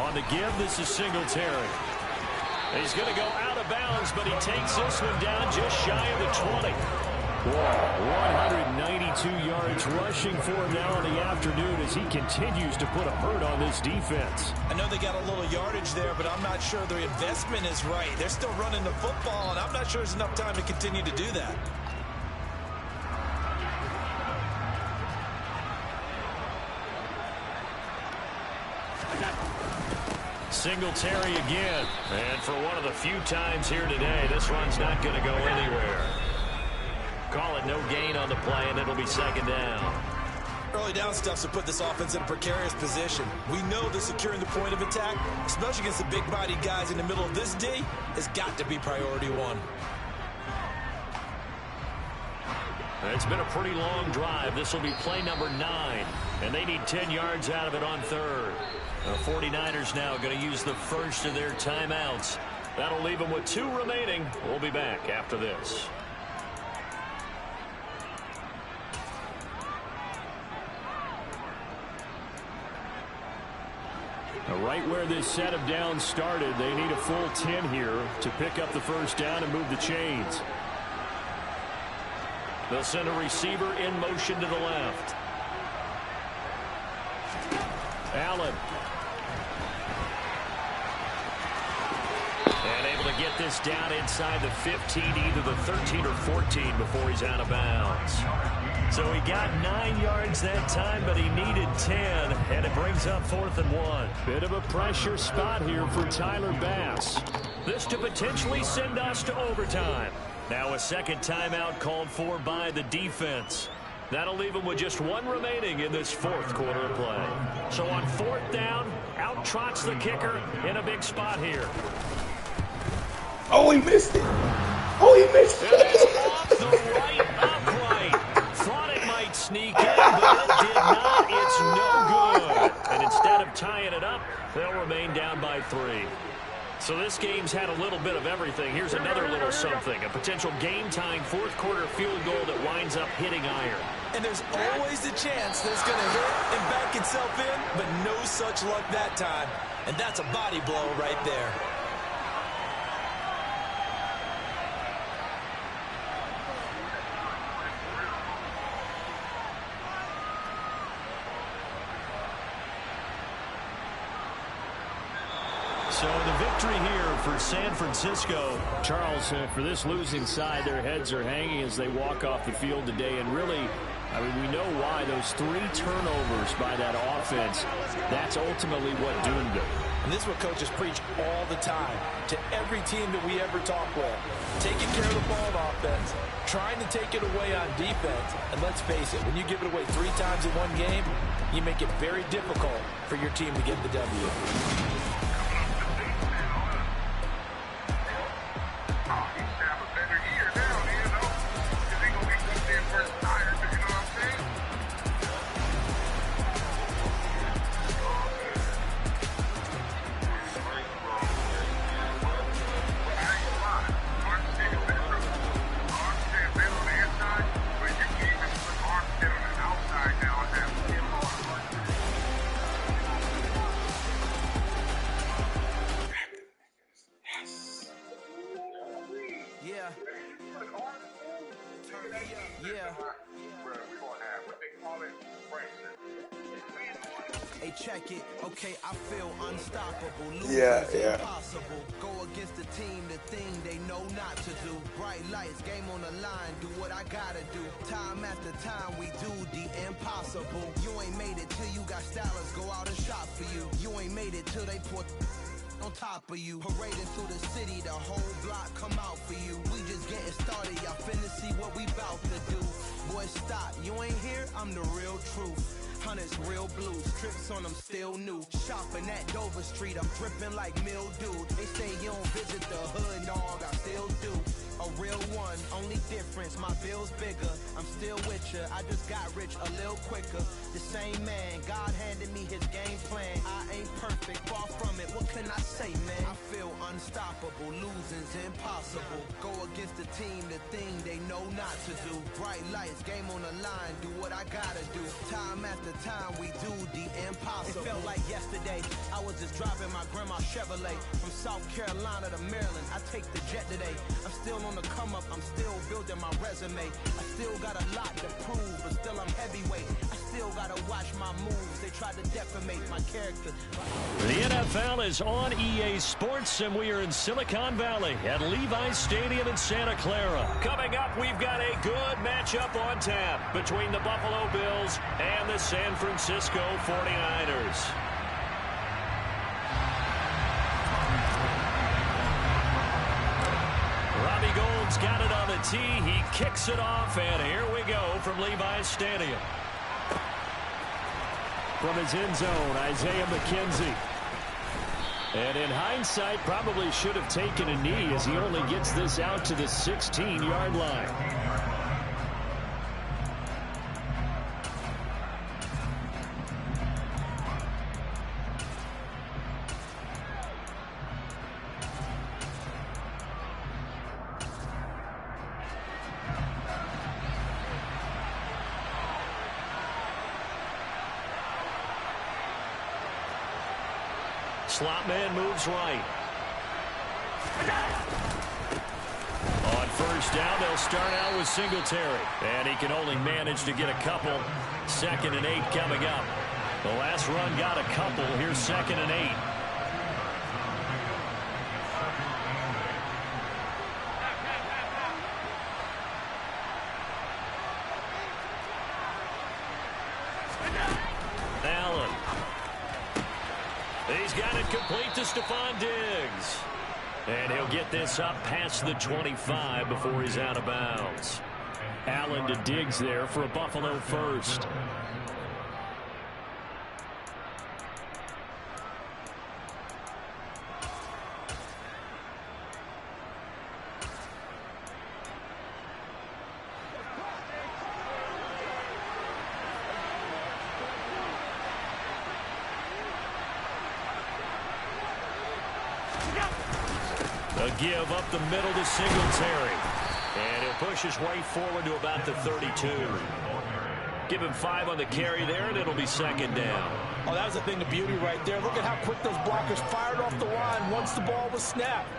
S2: On the give, this is Singletary. He's going to go out of bounds, but he takes this one down just shy of the 20. 192 yards rushing for him now in the afternoon as he continues to put a hurt on this defense.
S5: I know they got a little yardage there, but I'm not sure their investment is right. They're still running the football, and I'm not sure there's enough time to continue to do that.
S2: Singletary again. And for one of the few times here today, this run's not going to go anywhere. Call it no gain on the play, and it'll be 2nd down.
S5: Early down stuff to put this offense in a precarious position. We know that securing the point of attack, especially against the big-bodied guys in the middle of this D, has got to be priority 1.
S2: It's been a pretty long drive. This will be play number 9, and they need 10 yards out of it on 3rd. The 49ers now going to use the first of their timeouts. That'll leave them with 2 remaining. We'll be back after this. Right where this set of downs started, they need a full 10 here to pick up the first down and move the chains. They'll send a receiver in motion to the left. Allen. And able to get this down inside the 15, either the 13 or 14 before he's out of bounds. So he got 9 yards that time, but he needed 10, and it brings up 4th and 1. Bit of a pressure spot here for Tyler Bass. This to potentially send us to overtime. Now a second timeout called for by the defense. That'll leave him with just 1 remaining in this 4th quarter of play. So on 4th down, out trots the kicker in a big spot here.
S1: Oh, he missed it. Oh, he missed.
S2: And it's off the right upright. Thought it might sneak in, but it did not. It's no good. And instead of tying it up, they'll remain down by 3. So this game's had a little bit of everything. Here's another little something. A potential game-tying fourth-quarter field goal that winds up hitting iron.
S3: And there's always a chance that it's going to hit and back itself in, but no such luck that time. And that's a body blow right there.
S2: So the victory here for San Francisco. Charles, for this losing side, their heads are hanging as they walk off the field today. And really, I mean, we know why. Those 3 turnovers by that offense, that's ultimately what doomed them.
S3: And this is what coaches preach all the time to every team that we ever talk with. Taking care of the ball on offense, trying to take it away on defense. And let's face it, when you give it away 3 times in one game, you make it very difficult for your team to get the W.
S6: Check it, okay, I feel unstoppable.
S1: Yeah.
S6: Impossible. Go against the team, the thing they know not to do. Bright lights, game on the line, do what I gotta do. Time after time, we do the impossible. You ain't made it till you got stylists go out and shop for you. You ain't made it till they put on top of you. Parading through the city, the whole block come out for you. We just getting started, y'all finna see what we bout to do. Boy, stop, you ain't here, I'm the real truth. Hunters, real blues, trips on them still new. Shopping at Dover Street, I'm dripping like mildew. They say you don't visit the hood, dog, I still do. A real one, only difference, my bill's bigger. I'm still with ya, I just got rich a little quicker. The same man, God handed me his game plan. I ain't perfect, far from it, what can I say, man? I feel unstoppable, losing's impossible. Go against the team, the thing they know not to do. Bright lights, game on the line, do what I gotta do. Time after time, we do the impossible. It felt like yesterday, I was just driving my grandma's Chevrolet. From South Carolina to Maryland, I take the jet today. I'm still on the come up, I'm still building my resume. I still got a lot to prove, but still I'm heavyweight. I still gotta watch my moves, they tried to defamate my character.
S2: The NFL is on EA Sports, and we are in Silicon Valley at Levi's Stadium in Santa Clara. Coming up, we've got a good matchup on tap between the Buffalo Bills and the San Francisco 49ers. Robbie Gould's got it on the tee. He kicks it off, and here we go from Levi's Stadium. From his end zone, Isaiah McKenzie. And in hindsight, probably should have taken a knee as he only gets this out to the 16-yard line. Slot man moves right. On first down, they'll start out with Singletary. And he can only manage to get a couple. 2nd and 8 coming up. The last run got a couple. Here's 2nd and 8. Allen. He's got it complete to Stephon Diggs. And he'll get this up past the 25 before he's out of bounds. Allen to Diggs there for a Buffalo first. A give up the middle to Singletary. And he'll push his way forward to about the 32. Give him 5 on the carry there, and it'll be second down.
S3: Oh, that was a thing of beauty right there. Look at how quick those blockers fired off the line once the ball was snapped.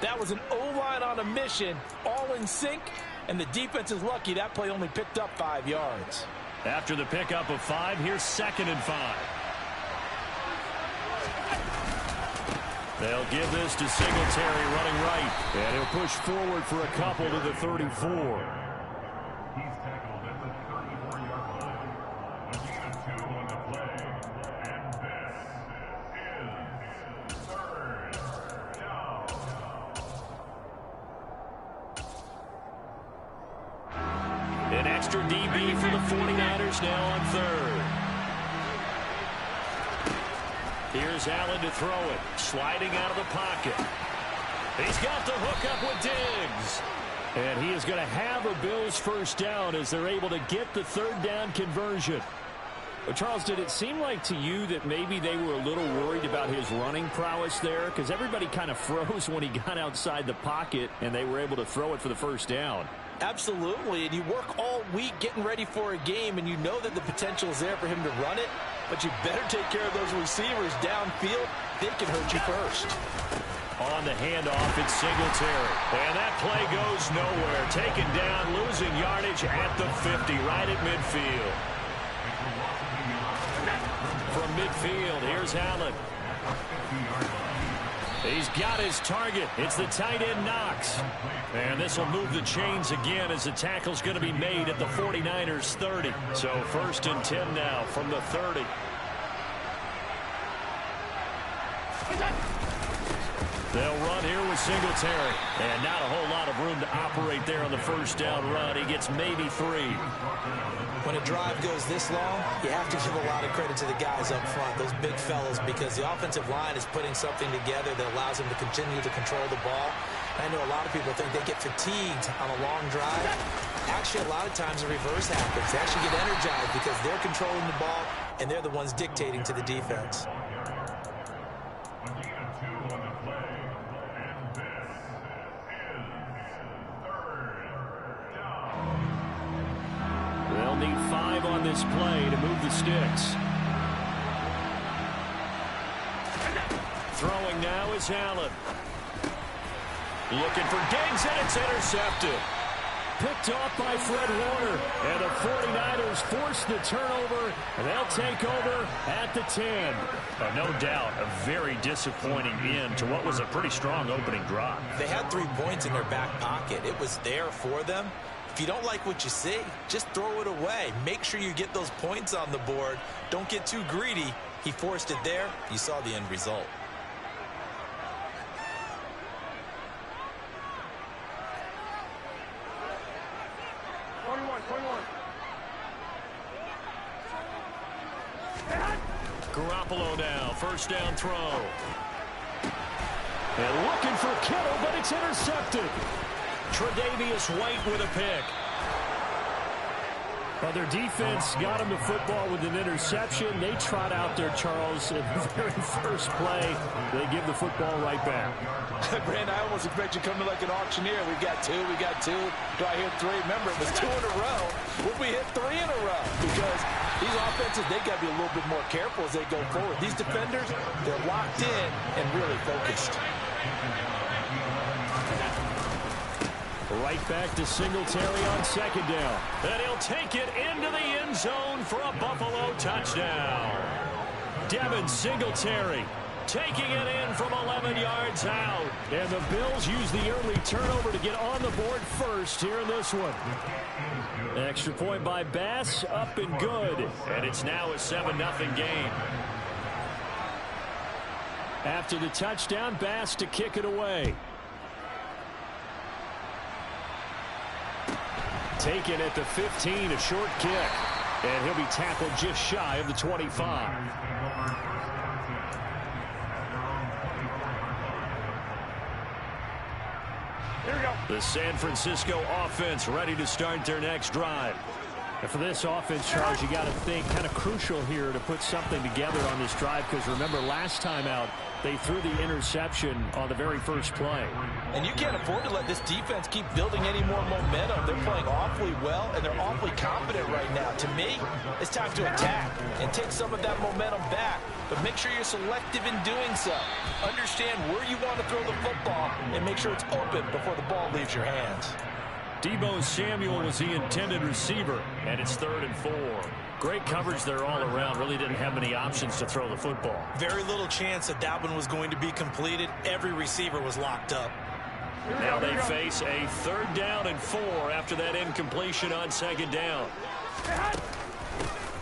S3: That was an O-line on a mission, all in sync, and the defense is lucky that play only picked up 5 yards.
S2: After the pickup of 5, here's 2nd and 5. They'll give this to Singletary running right. And he'll push forward for a couple to the 34. An extra DB for the 49ers now on 3rd. Here's Allen to throw it. Sliding out of the pocket. He's got the hook up with Diggs. And he is going to have a Bills first down as they're able to get the 3rd down conversion. Well, Charles, did it seem like to you that maybe they were a little worried about his running prowess there? Because everybody kind of froze when he got outside the pocket and they were able to throw it for the first down.
S3: Absolutely, and you work all week getting ready for a game, and you know that the potential is there for him to run it, but you better take care of those receivers downfield. They can hurt you first.
S2: On the handoff, it's Singletary. And that play goes nowhere. Taken down, losing yardage at the 50, right at midfield. From midfield, here's Allen. He's got his target. It's the tight end Knox. And this will move the chains again as the tackle's going to be made at the 49ers 30. So 1st and 10 now from the 30. They'll run here with Singletary. And not a whole lot of room to operate there on the first down run. He gets maybe 3.
S3: When a drive goes this long, you have to give a lot of credit to the guys up front, those big fellas, because the offensive line is putting something together that allows them to continue to control the ball. I know a lot of people think they get fatigued on a long drive. Actually, a lot of times the reverse happens. They actually get energized because they're controlling the ball, and they're the ones dictating to the defense.
S2: They'll need 5 on this play to move the sticks. Throwing now is Allen. Looking for Diggs, and it's intercepted. Picked off by Fred Warner. And the 49ers force the turnover, and they'll take over at the 10. No doubt, a very disappointing end to what was a pretty strong opening drive.
S3: They had 3 points in their back pocket. It was there for them. If you don't like what you see, just throw it away. Make sure you get those points on the board. Don't get too greedy. He forced it there. You saw the end result.
S2: Garoppolo now, first down throw. And looking for Kittle, but it's intercepted. Tre'Davious White with a pick. Well, their defense got him the football with an interception. They trot out there, Charles, in the very first play. They give the football right back.
S3: Brand, I almost expect you to come in like an auctioneer. We got 2, we got 2. Do I hear 3? Remember, it was 2 in a row. Will we hit 3 in a row? Because these offenses, they got to be a little bit more careful as they go forward. These defenders, they're locked in and really focused.
S2: Right back to Singletary on second down. And he'll take it into the end zone for a Buffalo touchdown. Devin Singletary taking it in from 11 yards out. And the Bills use the early turnover to get on the board first here in this one. Extra point by Bass, up and good. And it's now a 7-0 game. After the touchdown, Bass to kick it away. Taken at the 15, a short kick. And he'll be tackled just shy of the 25.
S4: Here we go.
S2: The San Francisco offense ready to start their next drive. And for this offense, Charles, you got to think kind of crucial here to put something together on this drive, because remember last time out they threw the interception on the very first play.
S3: And you can't afford to let this defense keep building any more momentum. They're playing awfully well, and they're awfully confident right now. To me, it's time to attack and take some of that momentum back, but make sure you're selective in doing so. Understand where you want to throw the football and make sure it's open before the ball leaves your hands.
S2: Deebo Samuel was the intended receiver, and it's 3rd and 4. Great coverage there all around. Really didn't have many options to throw the football.
S5: Very little chance that one was going to be completed. Every receiver was locked up.
S2: Now they face a 3rd down and 4 after that incompletion on 2nd down.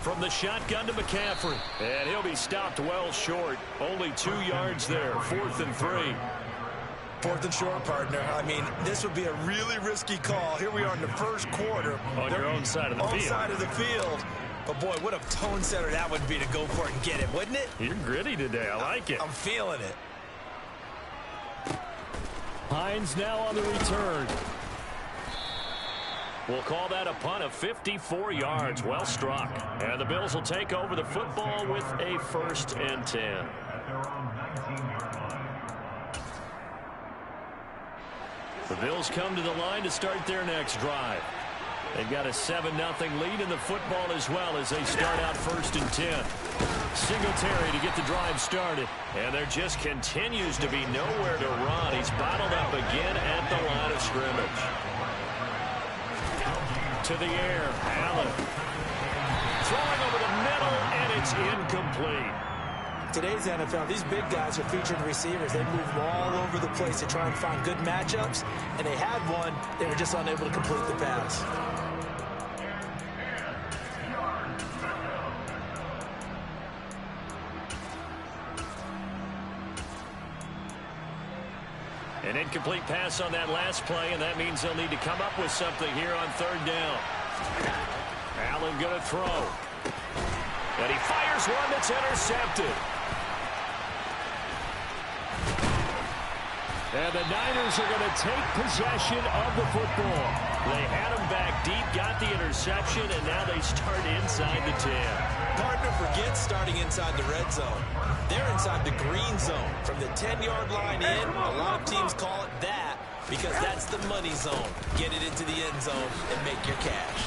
S2: From the shotgun to McCaffrey, and he'll be stopped well short. Only 2 yards there. 4th and 3.
S5: 4th and short, partner. I mean, this would be a really risky call. Here we are in the first quarter.
S2: On your own side of the field.
S5: On side of the field. But, boy, what a tone setter that would be to go for it and get it, wouldn't it?
S2: You're gritty today. I like it.
S5: I'm feeling it.
S2: Hines now on the return. We'll call that a punt of 54 yards. Well struck. And the Bills will take over the football with a 1st and 10. The Bills come to the line to start their next drive. They've got a 7-0 lead in the football as well as they start out 1st and 10. Singletary to get the drive started. And there just continues to be nowhere to run. He's bottled up again at the line of scrimmage. To the air, Allen. Throwing over the middle, and it's incomplete.
S3: Today's NFL, these big guys are featured receivers. They move all over the place to try and find good matchups, and they had one. They were just unable to complete the pass.
S2: An incomplete pass on that last play, and that means they'll need to come up with something here on 3rd down. Allen going to throw. And he fires one that's intercepted. And the Niners are going to take possession of the football. They had him back deep, got the interception, and now they start inside the 10.
S5: Partner forgets starting inside the red zone. They're inside the green zone. From the 10-yard line in, a lot of teams call it that because that's the money zone. Get it into the end zone and make your cash.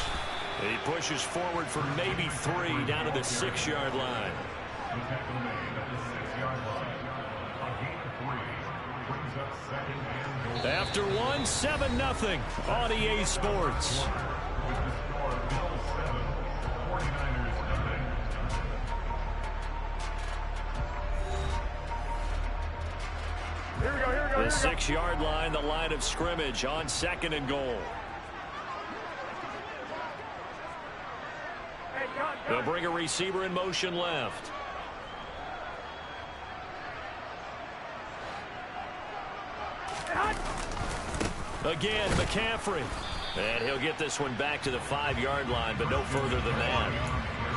S2: He pushes forward for maybe 3 down to the 6-yard line. After 1, 7-0 on EA Sports. The 6-yard line, the line of scrimmage on 2nd and goal. They'll bring a receiver in motion left. Again, McCaffrey. And he'll get this one back to the 5-yard line, but no further than that.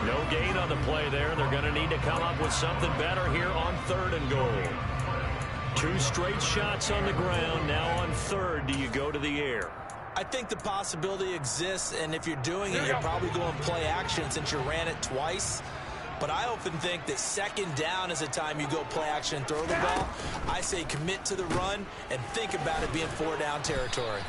S2: No gain on the play there. They're going to need to come up with something better here on 3rd and goal. 2 straight shots on the ground. Now on 3rd, do you go to the air?
S3: I think the possibility exists, and if you're doing it, you're probably going play action since you ran it twice. But I often think that 2nd down is the time you go play action and throw the ball. I say commit to the run and think about it being 4-down territory.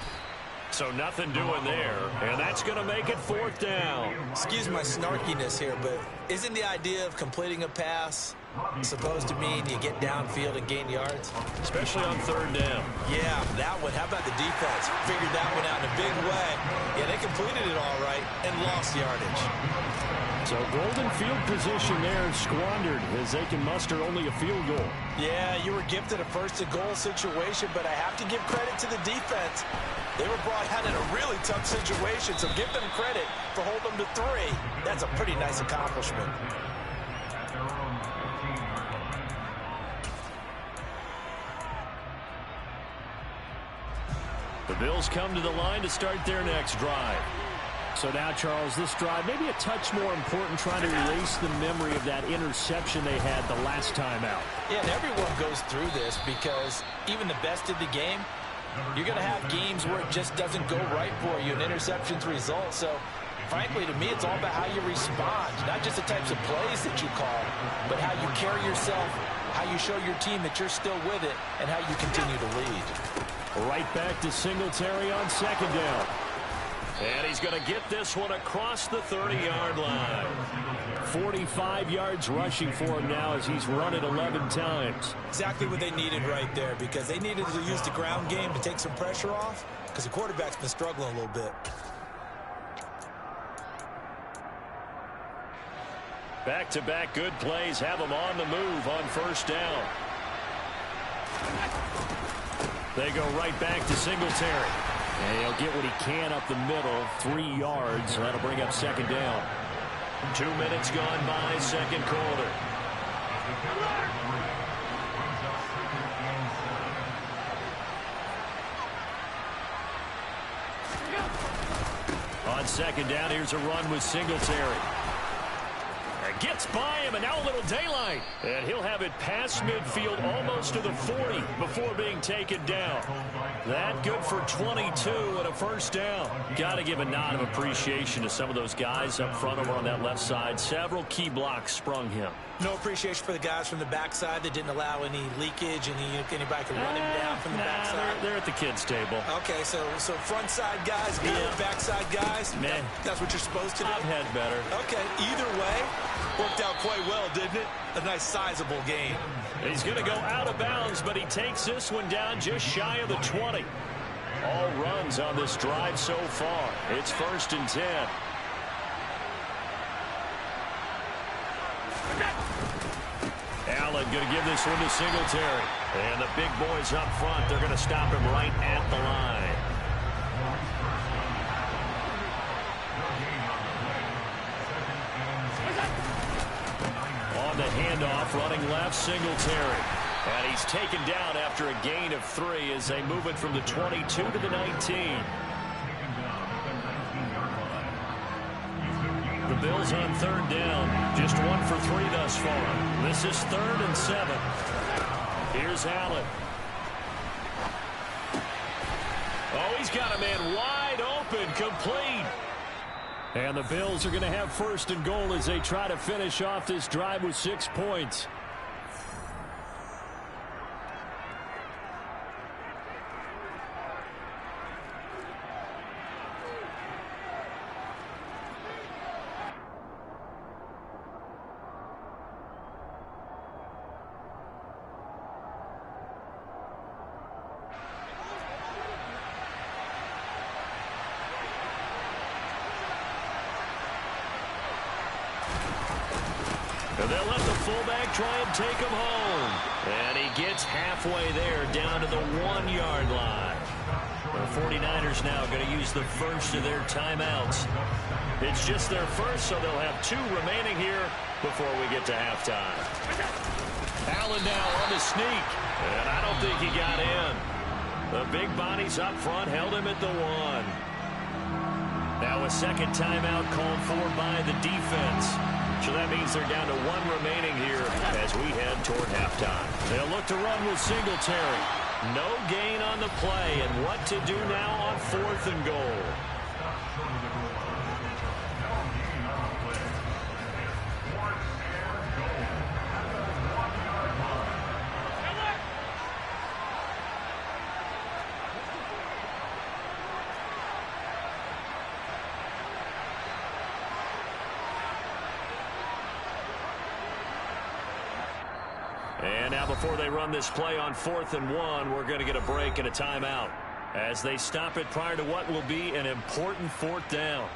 S2: So nothing doing there, and that's going to make it 4th down.
S3: Excuse my snarkiness here, but isn't the idea of completing a pass supposed to mean you get downfield and gain yards?
S2: Especially on 3rd down.
S3: Yeah, that one. How about the defense? Figured that one out in a big way. Yeah, they completed it all right and lost yardage.
S2: So golden field position there squandered as they can muster only a field goal.
S3: Yeah, you were gifted a 1st and goal situation, but I have to give credit to the defense. They were brought out in a really tough situation, so give them credit for holding them to 3. That's a pretty nice accomplishment.
S2: The Bills come to the line to start their next drive. So now, Charles, this drive maybe a touch more important, trying to erase the memory of that interception they had the last time out.
S3: Yeah, and everyone goes through this because even the best in the game, you're going to have games where it just doesn't go right for you and interceptions result. So frankly, to me, it's all about how you respond, not just the types of plays that you call, but how you carry yourself, how you show your team that you're still with it, and how you continue to lead.
S2: Right back to Singletary on second down. And he's going to get this one across the 30-yard line. 45 yards rushing for him now as he's run it 11 times.
S5: Exactly what they needed right there, because they needed to use the ground game to take some pressure off, because the quarterback's been struggling a little bit.
S2: Back-to-back good plays have him on the move on first down. They go right back to Singletary. And he'll get what he can up the middle, 3 yards. That'll bring up second down. 2 minutes gone by, second quarter. On second down, here's a run with Singletary. Gets by him, and now a little daylight. And he'll have it past midfield, almost to the 40, before being taken down. That good for 22 and a first down. Got to give a nod of appreciation to some of those guys up front over on that left side. Several key blocks sprung him.
S5: No appreciation for the guys from the backside that didn't allow any leakage, anybody could run him down from the backside.
S2: They're at the kids' table.
S5: Okay, so front side guys, backside guys,
S2: man,
S5: that's what you're supposed to do?
S2: I've had better.
S5: Okay, either way, worked out quite well, didn't it? A nice sizable gain.
S2: He's going to go out of bounds, but he takes this one down just shy of the 20. All runs on this drive so far. It's 1st and 10. Allen going to give this one to Singletary. And the big boys up front, they're going to stop him right at the line. On the handoff, running left, Singletary. And he's taken down after a gain of 3 as they move it from the 22 to the 19. The Bills on 3rd down. Just 1 for 3 thus far. This is 3rd and 7. Here's Allen. Oh, he's got a man wide open, complete. And the Bills are going to have 1st and goal as they try to finish off this drive with 6 points. And they'll let the fullback try and take him home. And he gets halfway there, down to the 1-yard line. The 49ers now going to use the first of their timeouts. It's just their first, so they'll have 2 remaining here before we get to halftime. Allen now on the sneak. And I don't think he got in. The big bodies up front held him at the 1. Now a second timeout called for by the defense. So that means they're down to 1 remaining here as we head toward halftime. They'll look to run with Singletary. No gain on the play, and what to do now on 4th and goal. And now before they run this play on 4th and 1, we're going to get a break and a timeout as they stop it prior to what will be an important 4th down.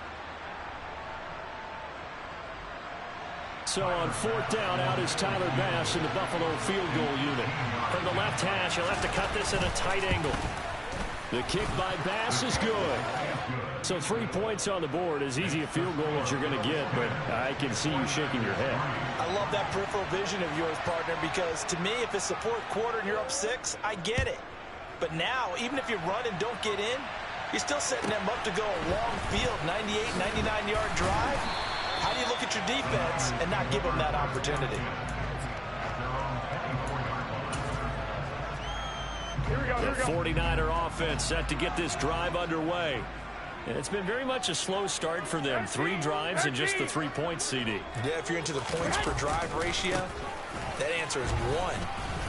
S2: So on 4th down, out is Tyler Bass in the Buffalo field goal unit. From the left hash, he'll have to cut this at a tight angle. The kick by Bass is good. So 3 points on the board, as easy a field goal as you're going to get, but I can see you shaking your head.
S3: I love that peripheral vision of yours, partner, because to me, if it's the 4th quarter and you're up 6, I get it. But now, even if you run and don't get in, you're still setting them up to go a long field, 98, 99-yard drive. How do you look at your defense and not give them that opportunity?
S2: The 49er offense set to get this drive underway. It's been very much a slow start for them. 3 drives and just the 3 points, CD.
S3: Yeah, if you're into the points per drive ratio, that answer is 1.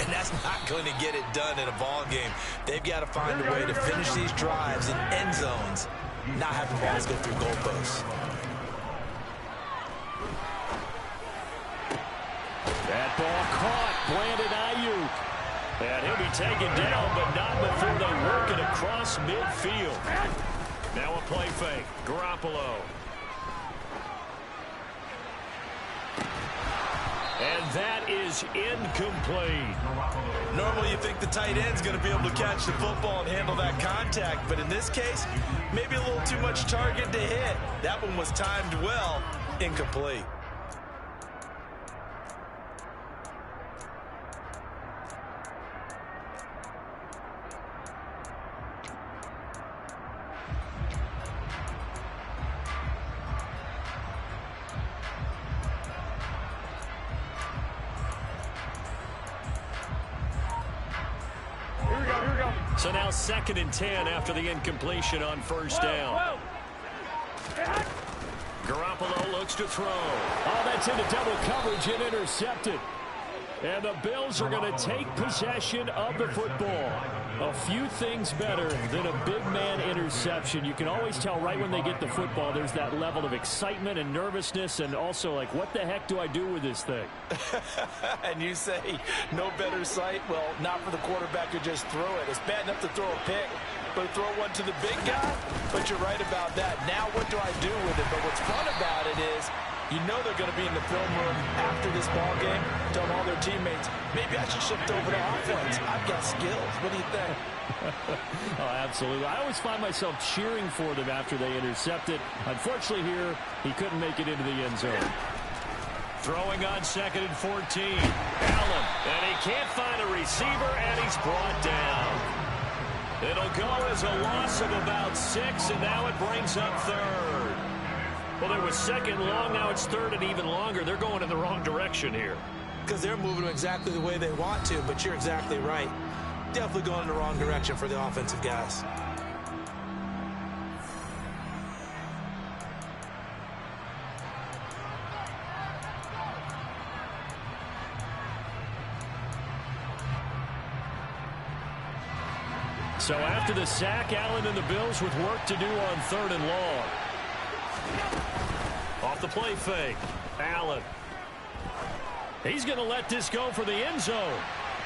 S3: And that's not going to get it done in a ball game. They've got to find a way to finish these drives in end zones, not having balls go through goalposts.
S2: That ball caught. Brandon Ayuk. And he'll be taken down, but not before they work it across midfield. Now a play fake. Garoppolo. And that is incomplete.
S5: Normally you think the tight end's going to be able to catch the football and handle that contact, but in this case, maybe a little too much target to hit. That one was timed well. Incomplete.
S2: So now 2nd and 10 after the incompletion on first down. Garoppolo looks to throw. Oh, that's into double coverage and intercepted. And the Bills are going to take possession of the football. A few things better than a big man interception. You can always tell right when they get the football, there's that level of excitement and nervousness, and also like, what the heck do I do with this thing?
S3: And you say no better sight? Well, not for the quarterback to just throw it. It's bad enough to throw a pick, but throw one to the big guy? But you're right about that. Now what do I do with it? But what's fun about it is you know they're going to be in the film room after this ball game, telling all their teammates, maybe I should shift over to offense. I've got skills. What do you think?
S2: Oh, absolutely. I always find myself cheering for them after they intercept it. Unfortunately here, he couldn't make it into the end zone. Throwing on 2nd and 14. Allen, and he can't find a receiver, and he's brought down. It'll go as a loss of about 6, and now it brings up 3rd. Well, it was 2nd long, now it's 3rd and even longer. They're going in the wrong direction here.
S3: Because they're moving exactly the way they want to, but you're exactly right. Definitely going in the wrong direction for the offensive guys.
S2: So after the sack, Allen and the Bills with work to do on 3rd and long. Off the play fake. Allen. He's going to let this go for the end zone.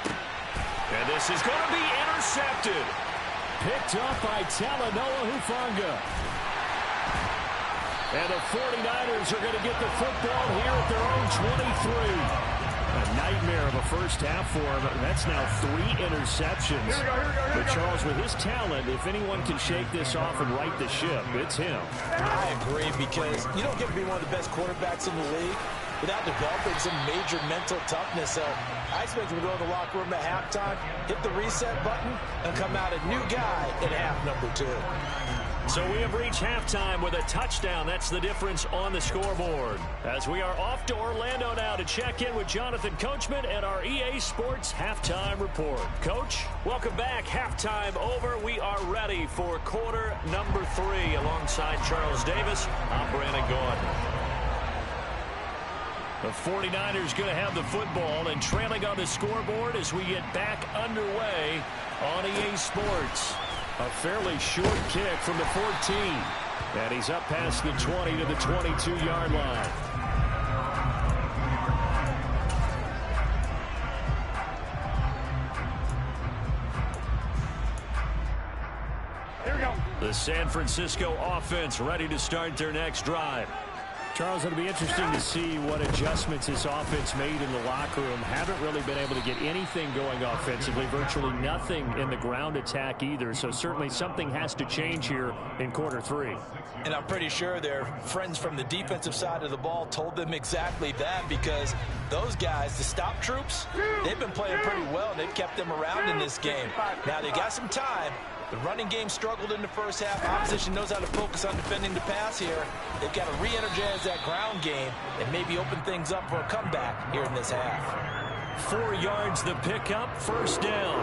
S2: And this is going to be intercepted. Picked up by Talanoa Hufanga. And the 49ers are going to get the football here at their own 23. A nightmare of a first half for him. That's now 3 interceptions. But Charles, with his talent, if anyone can shake this off and right the ship, it's him.
S3: I agree, because you don't get to be one of the best quarterbacks in the league without developing some major mental toughness. So I expect him to go to the locker room at halftime, hit the reset button, and come out a new guy in half number 2.
S2: So we have reached halftime with a touchdown. That's the difference on the scoreboard. As we are off to Orlando now to check in with Jonathan Coachman and our EA Sports Halftime Report. Coach, welcome back. Halftime over. We are ready for quarter number 3. Alongside Charles Davis, I'm Brandon Gordon. The 49ers going to have the football and trailing on the scoreboard as we get back underway on EA Sports. A fairly short kick from the 14. And he's up past the 20 to the 22-yard line.
S4: Here we go.
S2: The San Francisco offense ready to start their next drive. Charles, it'll be interesting to see what adjustments this offense made in the locker room. Haven't really been able to get anything going offensively, virtually nothing in the ground attack either. So certainly something has to change here in quarter 3.
S3: And I'm pretty sure their friends from the defensive side of the ball told them exactly that, because those guys, the stop troops, they've been playing pretty well. They've kept them around in this game. Now they got some time. The running game struggled in the first half. Opposition knows how to focus on defending the pass here. They've got to re-energize that ground game and maybe open things up for a comeback here in this half.
S2: 4 yards the pickup, first down.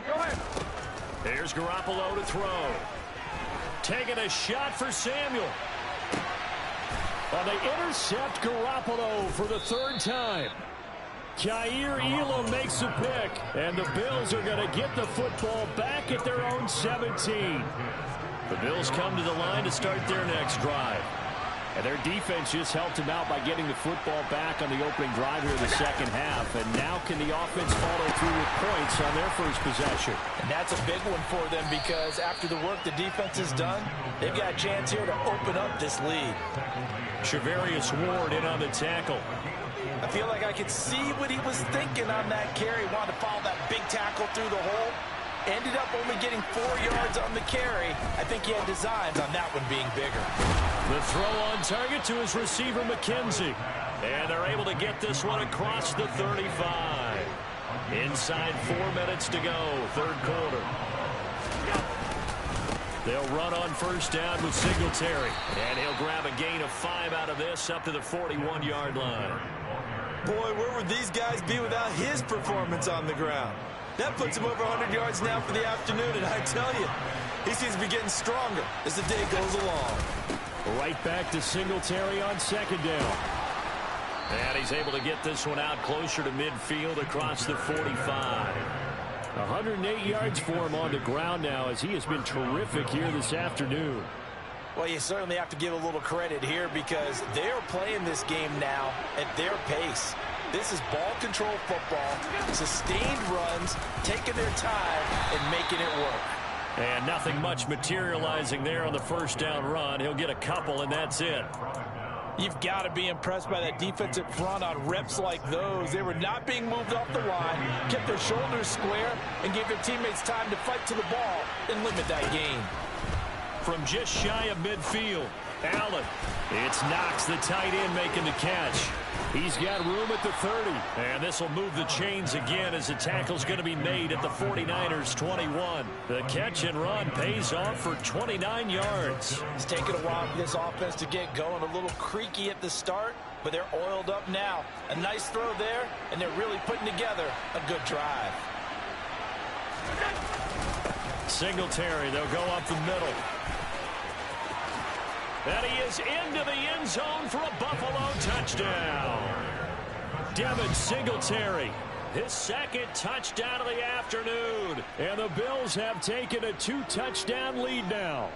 S4: ahead, go ahead.
S2: Here's Garoppolo to throw. Taking a shot for Samuel. Well, they intercept Garoppolo for the third time. Kaiir Elam makes a pick, and the Bills are going to get the football back at their own 17. The Bills come to the line to start their next drive. And their defense just helped them out by getting the football back on the opening drive here in the second half. And now can the offense follow through with points on their first possession?
S3: And that's a big one for them because after the work the defense has done, they've got a chance here to open up this lead.
S2: Shavarius Ward in on the tackle.
S3: I feel like I could see what he was thinking on that carry. Wanted to follow that big tackle through the hole. Ended up only getting 4 yards on the carry. I think he had designs on that one being bigger.
S2: The throw on target to his receiver, McKenzie. And they're able to get this one across the 35. Inside 4 minutes to go, third quarter. They'll run on first down with Singletary. And he'll grab a gain of 5 out of this up to the 41-yard line.
S5: Boy, where would these guys be without his performance on the ground? That puts him over 100 yards now for the afternoon, and I tell you, he seems to be getting stronger as the day goes along.
S2: Right back to Singletary on second down. And he's able to get this one out closer to midfield across the 45. 108 yards for him on the ground now as he has been terrific here this afternoon.
S3: Well, you certainly have to give a little credit here because they're playing this game now at their pace. This is ball control football, sustained runs, taking their time and making it work.
S2: And nothing much materializing there on the first down run. He'll get a couple, and that's it.
S3: You've got to be impressed by that defensive front on reps like those. They were not being moved off the line, kept their shoulders square, and gave their teammates time to fight to the ball and limit that gain.
S2: From just shy of midfield, Allen. It's Knox, the tight end, making the catch. He's got room at the 30. And this will move the chains again as the tackle's going to be made at the 49ers' 21. The catch and run pays off for 29 yards.
S3: It's taken a while for this offense to get going. A little creaky at the start, but they're oiled up now. A nice throw there, and they're really putting together a good drive.
S2: Singletary, they'll go up the middle. And he is into the end zone for a Buffalo touchdown. Devin Singletary, his second touchdown of the afternoon. And the Bills have taken a 2-touchdown lead now.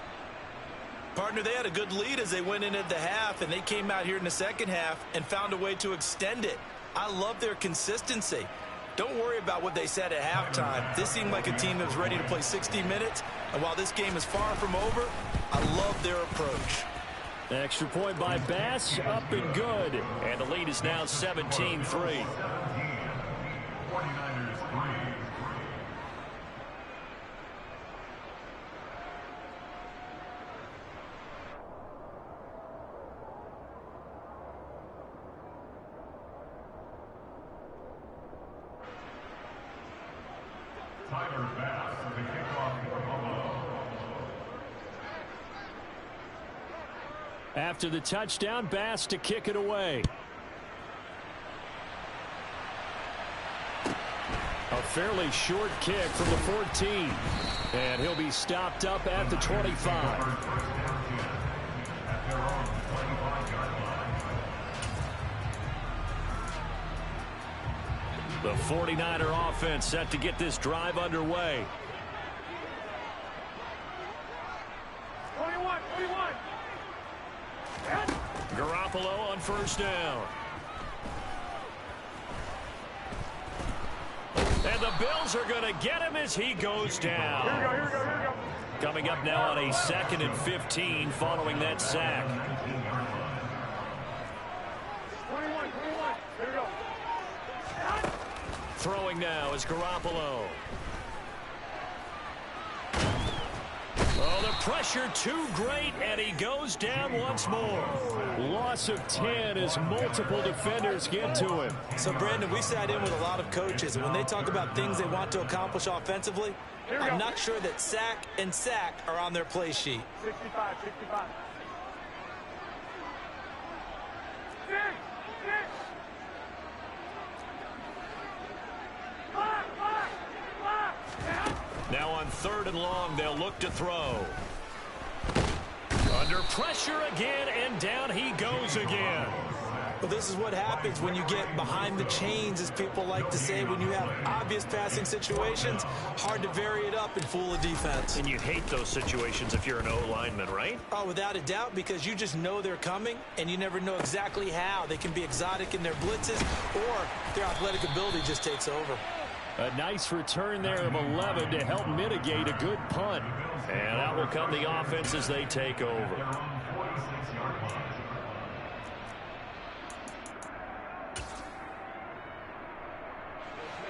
S5: Partner, they had a good lead as they went into the half, and they came out here in the second half and found a way to extend it. I love their consistency. Don't worry about what they said at halftime. This seemed like a team that was ready to play 60 minutes. And while this game is far from over, I love their approach.
S2: Extra point by Bass, up and good. And the lead is now 17-3. After the touchdown, Bass to kick it away. A fairly short kick from the 14. And he'll be stopped up at the 25. The 49er offense set to get this drive underway.
S4: 21.
S2: Garoppolo on first down. And the Bills are going to get him as he goes down.
S4: Here we go.
S2: Coming up now on a 2nd and 15 following that sack.
S4: 21. Here we go.
S2: Throwing now is Garoppolo. Oh, the pressure too great, and he goes down once more. Loss of 10 as multiple defenders get to him.
S5: So, Brandon, we sat in with a lot of coaches, and when they talk about things they want to accomplish offensively, I'm not sure that sack and sack are on their play sheet.
S4: 65. Six.
S2: Now on 3rd and long, they'll look to throw. Under pressure again, and down he goes again.
S3: Well, this is what happens when you get behind the chains, as people like to say. When you have obvious passing situations, hard to vary it up and fool a defense.
S2: And you hate those situations if you're an O-lineman, right?
S3: Oh, without a doubt, because you just know they're coming, and you never know exactly how. They can be exotic in their blitzes, or their athletic ability just takes over.
S2: A nice return there of 11 to help mitigate a good punt. And out will come the offense as they take over.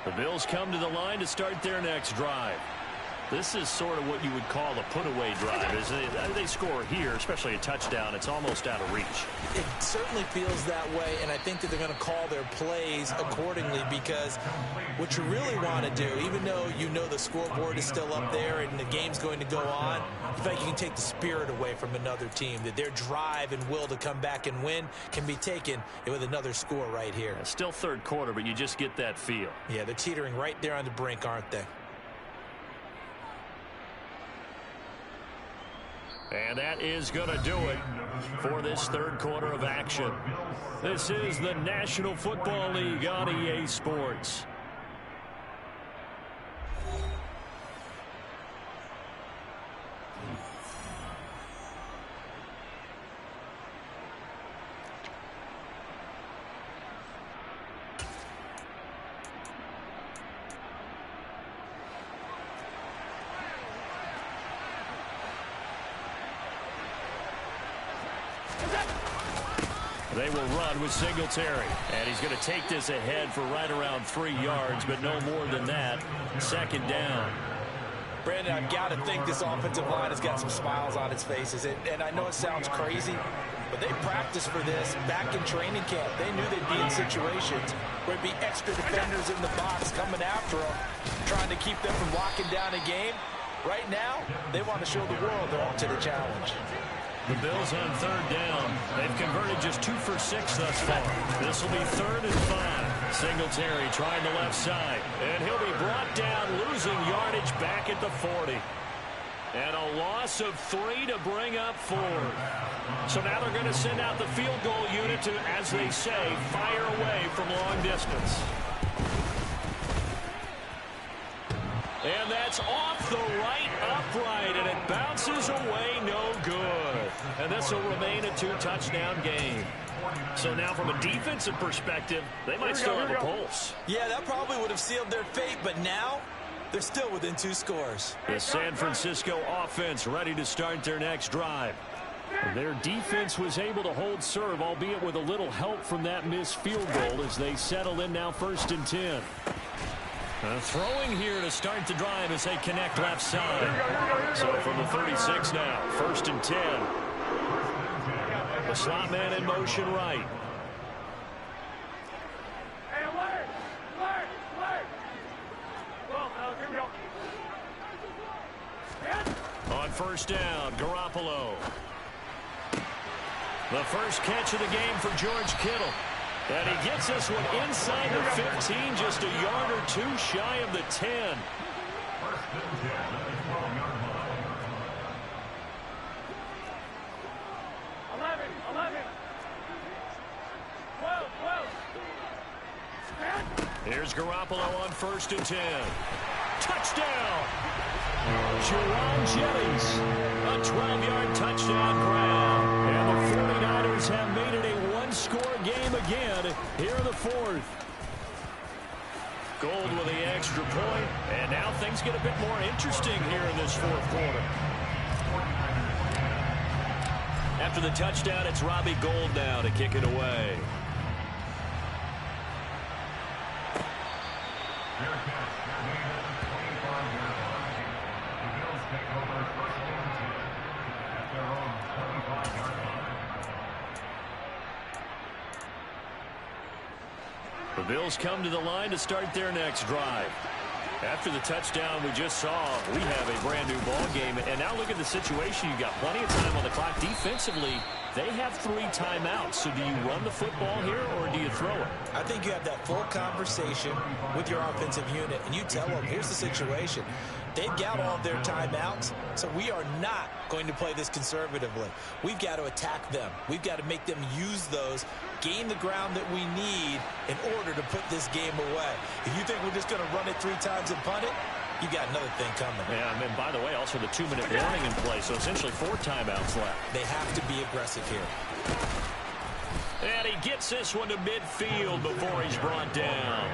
S2: The Bills come to the line to start their next drive. This is sort of what you would call a put-away drive. As they score here, especially a touchdown, it's almost out of reach.
S3: It certainly feels that way, and I think that they're going to call their plays accordingly, because what you really want to do, even though you know the scoreboard is still up there and the game's going to go on, I think you can take the spirit away from another team, that their drive and will to come back and win can be taken with another score right here.
S2: It's still 3rd quarter, but you just get that feel.
S3: Yeah, they're teetering right there on the brink, aren't they?
S2: And that is going to do it for this 3rd quarter of action. This is the National Football League on EA Sports. They will run with Singletary. And he's going to take this ahead for right around 3 yards, but no more than that. 2nd down.
S3: Brandon, I've got to think this offensive line has got some smiles on its faces. And I know it sounds crazy, but they practiced for this back in training camp. They knew they'd be in situations where it'd be extra defenders in the box coming after them, trying to keep them from locking down a game. Right now, they want to show the world they're up to the challenge.
S2: The Bills on 3rd down. They've converted just 2 for 6 thus far. This will be 3rd and 5. Singletary trying the left side. And he'll be brought down, losing yardage back at the 40. And a loss of 3 to bring up 4. So now they're going to send out the field goal unit to, as they say, fire away from long distance. And that's off the right upright, and it bounces away, no good. And this will remain a 2-touchdown game. So now from a defensive perspective, they might still have a pulse.
S3: Yeah, that probably would have sealed their fate, but now they're still within 2 scores.
S2: The San Francisco offense ready to start their next drive. Their defense was able to hold serve, albeit with a little help from that missed field goal as they settle in now 1st and 10. Throwing here to start the drive as they connect left side. So from the 36 now, 1st and 10. The slot man in motion right. On 1st down, Garoppolo. The first catch of the game for George Kittle. And he gets this one inside the 15, just a yard or 2 shy of the 10.
S4: 11, 12.
S2: Here's Garoppolo on 1st and 10. Touchdown! Jerome Jennings, a 12-yard touchdown grab. And the 49ers have made it a 1-score game again here in the 4th. Gold with the extra point, and now things get a bit more interesting here in this 4th quarter. After the touchdown, it's Robbie Gould now to kick it away. The Bills come to the line to start their next drive. After the touchdown we just saw, we have a brand new ball game. And now look at the situation. You've got plenty of time on the clock. Defensively, They have 3 timeouts. So do you run the football here or do you throw it?
S3: I think you have that full conversation with your offensive unit, and you tell them, here's the situation. They've got all of their timeouts, so we are not going to play this conservatively. We've got to attack them. We've got to make them use those, gain the ground that we need in order to put this game away. If you think we're just going to run it 3 times and punt it, you got another thing coming.
S2: Yeah, and by the way, also the 2-minute warning in play, so essentially 4 timeouts left.
S3: They have to be aggressive here.
S2: And he gets this one to midfield before he's brought down.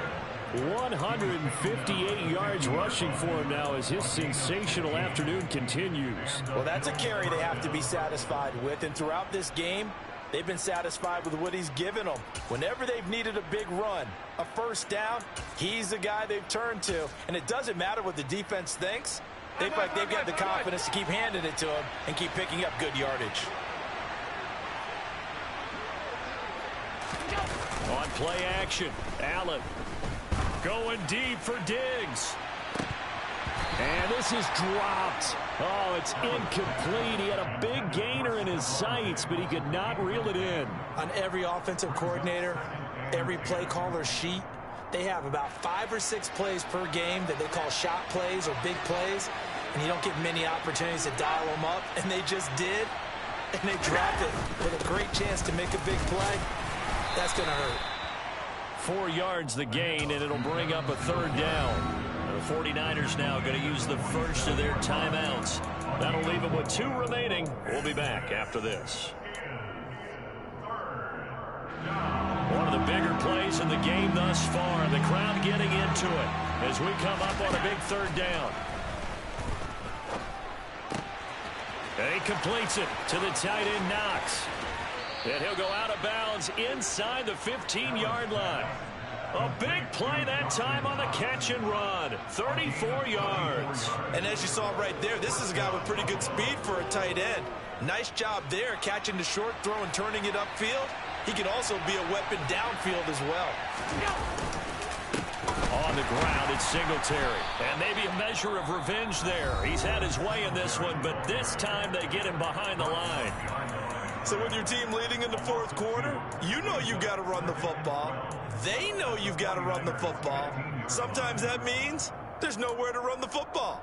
S2: 158 yards rushing for him now as his sensational afternoon continues.
S3: Well, that's a carry they have to be satisfied with, and throughout this game, they've been satisfied with what he's given them. Whenever they've needed a big run, a first down, he's the guy they've turned to. And it doesn't matter what the defense thinks. They feel like they've got the confidence to keep handing it to him and keep picking up good yardage.
S2: On play action, Allen going deep for Diggs. And this is dropped. Oh, it's incomplete. He had a big gainer in his sights, but he could not reel it in.
S3: On every offensive coordinator, every play caller sheet, they have about 5 or 6 plays per game that they call shot plays or big plays, and you don't get many opportunities to dial them up, and they just did, and they dropped it with a great chance to make a big play. That's going to hurt.
S2: 4 yards the gain, and it'll bring up a 3rd down. The 49ers now going to use the first of their timeouts. That'll leave them with 2 remaining. We'll be back after this. One of the bigger plays in the game thus far. The crowd getting into it as we come up on a big 3rd down. And he completes it to the tight end, Knox. And he'll go out of bounds inside the 15-yard line. A big play that time on the catch and run. 34 yards.
S3: And as you saw right there, this is a guy with pretty good speed for a tight end. Nice job there, catching the short throw and turning it upfield. He can also be a weapon downfield as well.
S2: On the ground, it's Singletary. And maybe a measure of revenge there. He's had his way in this one, but this time they get him behind the line.
S3: So with your team leading in the 4th quarter, you know you've got to run the football. They know you've got to run the football. Sometimes that means there's nowhere to run the football.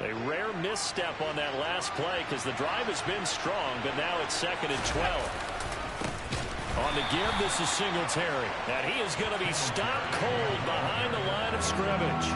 S2: A rare misstep on that last play because the drive has been strong, but now it's 2nd and 12. On the give, this is Singletary. And he is going to be stopped cold behind the line of scrimmage.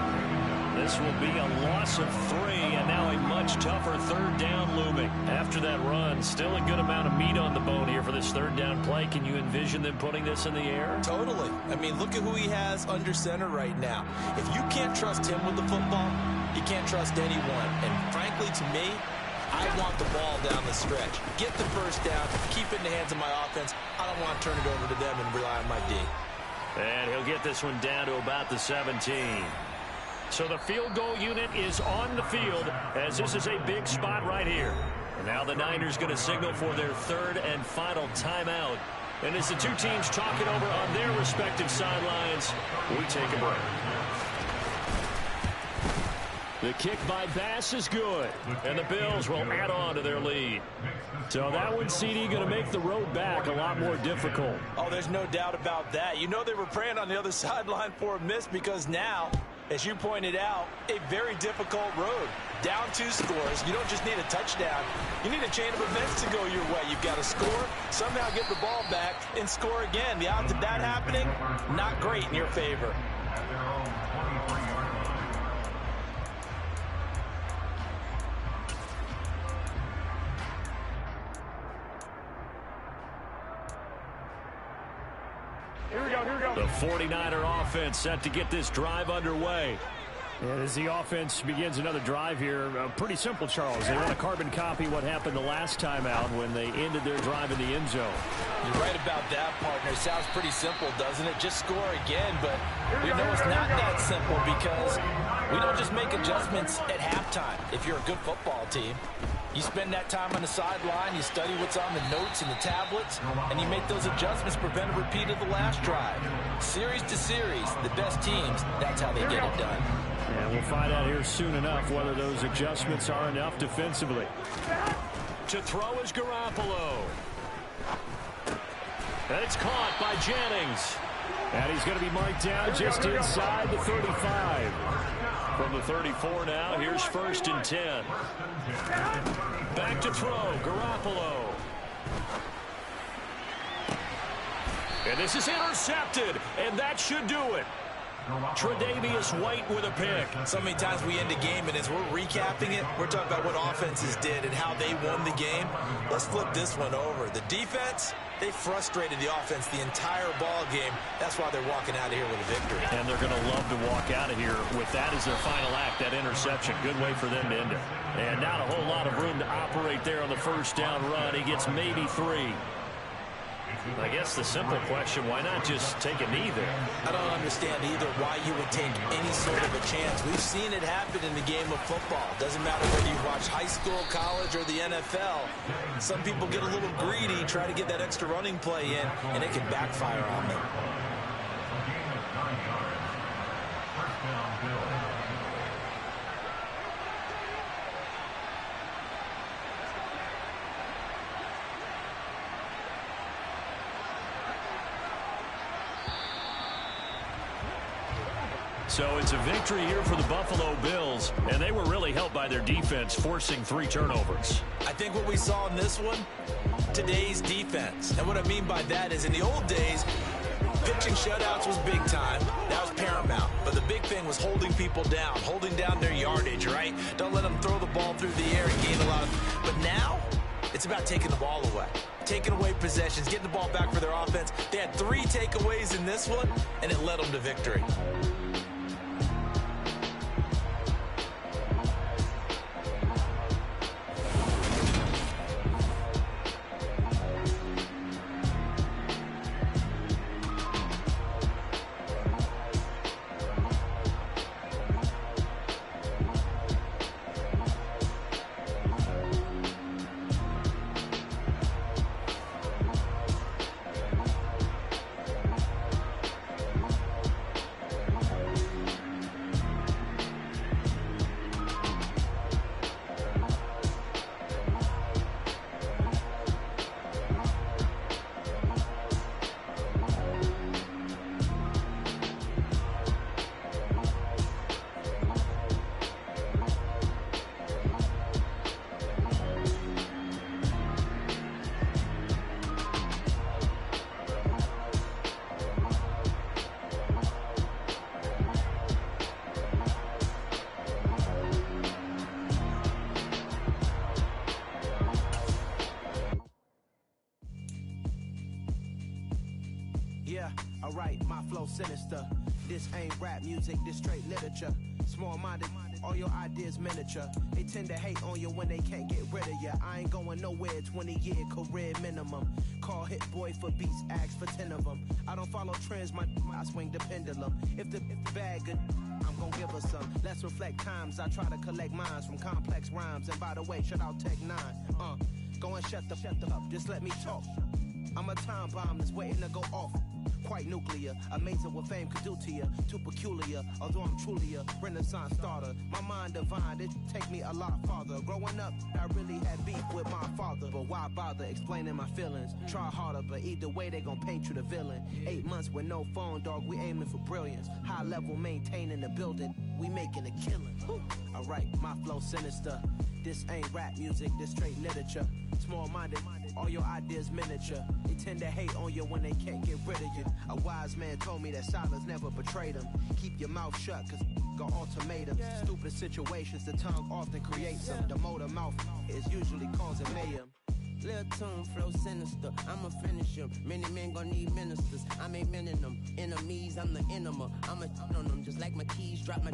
S2: This will be a loss of 3, and now a much tougher 3rd down looming. After that run, still a good amount of meat on the bone here for this 3rd down play. Can you envision them putting this in the air?
S3: Totally. I mean, look at who he has under center right now. If you can't trust him with the football, you can't trust anyone. And frankly, to me, I want the ball down the stretch. Get the first down, keep it in the hands of my offense. I don't want to turn it over to them and rely on my D.
S2: And he'll get this one down to about the 17. So the field goal unit is on the field as this is a big spot right here. And now the Niners going to signal for their 3rd and final timeout. And as the 2 teams talk it over on their respective sidelines, we take a break. The kick by Bass is good, and the Bills will add on to their lead. So that one, CD, going to make the road back a lot more difficult.
S3: Oh, there's no doubt about that. You know they were praying on the other sideline for a miss because now, as you pointed out, a very difficult road. Down 2 scores. You don't just need a touchdown. You need a chain of events to go your way. You've got to score, somehow get the ball back, and score again. The odds of that happening, not great in your favor.
S4: Here we go, here we go.
S2: The 49er offense set to get this drive underway. And as the offense begins another drive here, pretty simple, Charles. They want to carbon copy what happened the last time out when they ended their drive in the end zone.
S3: You're right about that, partner. Sounds pretty simple, doesn't it? Just score again, but we know it's not that simple because we don't just make adjustments at halftime if you're a good football team. You spend that time on the sideline, you study what's on the notes and the tablets, and you make those adjustments to prevent a repeat of the last drive. Series to series, the best teams, that's how they get it done.
S2: And we'll find out here soon enough whether those adjustments are enough defensively. To throw is Garoppolo. And it's caught by Jennings. And he's going to be marked down just inside the 35. From the 34 now, here's 1st and 10. Back to throw, Garoppolo. And this is intercepted, and that should do it. Tre'Davious White with a pick.
S5: So many times we end a game, and as we're recapping it, we're talking about what offenses did and how they won the game. Let's flip this one over. The defense, they frustrated the offense the entire ball game. That's why they're walking out of here with a victory.
S2: And they're going to love to walk out of here with that as their final act, that interception. Good way for them to end it. And not a whole lot of room to operate there on the first down run. He gets maybe 3. I guess the simple question, why not just take a knee there?
S3: I don't understand either why you would take any sort of a chance. We've seen it happen in the game of football. Doesn't matter whether you watch high school, college, or the NFL. Some people get a little greedy, try to get that extra running play in, and it can backfire on them.
S2: So it's a victory here for the Buffalo Bills, and they were really helped by their defense, forcing 3 turnovers.
S3: I think what we saw in this one, today's defense. And what I mean by that is in the old days, pitching shutouts was big time. That was paramount. But the big thing was holding people down, holding down their yardage, right? Don't let them throw the ball through the air and gain a lot of... But now, it's about taking the ball away. Taking away possessions, getting the ball back for their offense. They had 3 takeaways in this one, and it led them to victory.
S6: Yeah, alright, my flow sinister. This ain't rap music, this straight literature. Small-minded, all your ideas miniature. They tend to hate on you when they can't get rid of you. I ain't going nowhere, 20-year career minimum. Call Hit Boy for beats, ask for 10 of them. I don't follow trends, I swing the pendulum. If the bag good, I'm gonna give her some. Let's reflect times, I try to collect minds from complex rhymes. And by the way, shut out Tech 9. Go and shut the up, just let me talk. I'm a time bomb that's waiting to go off. Quite nuclear, amazing what fame could do to you. Too peculiar, although I'm truly a renaissance starter. My mind divine, it take me a lot farther. Growing up, I really had beef with my father. But why bother explaining my feelings? Try harder, but either way they gon' paint you the villain. 8 months with no phone, dog, we aiming for brilliance. High level maintaining the building, we making a killing. Alright, my flow sinister. This ain't rap music, this straight literature. Small-minded, all your ideas miniature. They tend to hate on you when they can't get rid of you. A wise man told me that silence never betrayed him. Keep your mouth shut, cause got ultimatums. Stupid situations, the tongue often creates them. The motor mouth is usually causing mayhem.
S7: Lil' tune, flow sinister, I'ma finish him. Many men gon' need ministers, I'm a men in them. Enemies, I'm the enema, I'ma on them. Just like my keys, drop my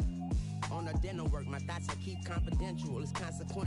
S7: on a dinner work. My thoughts I keep confidential, it's consequential.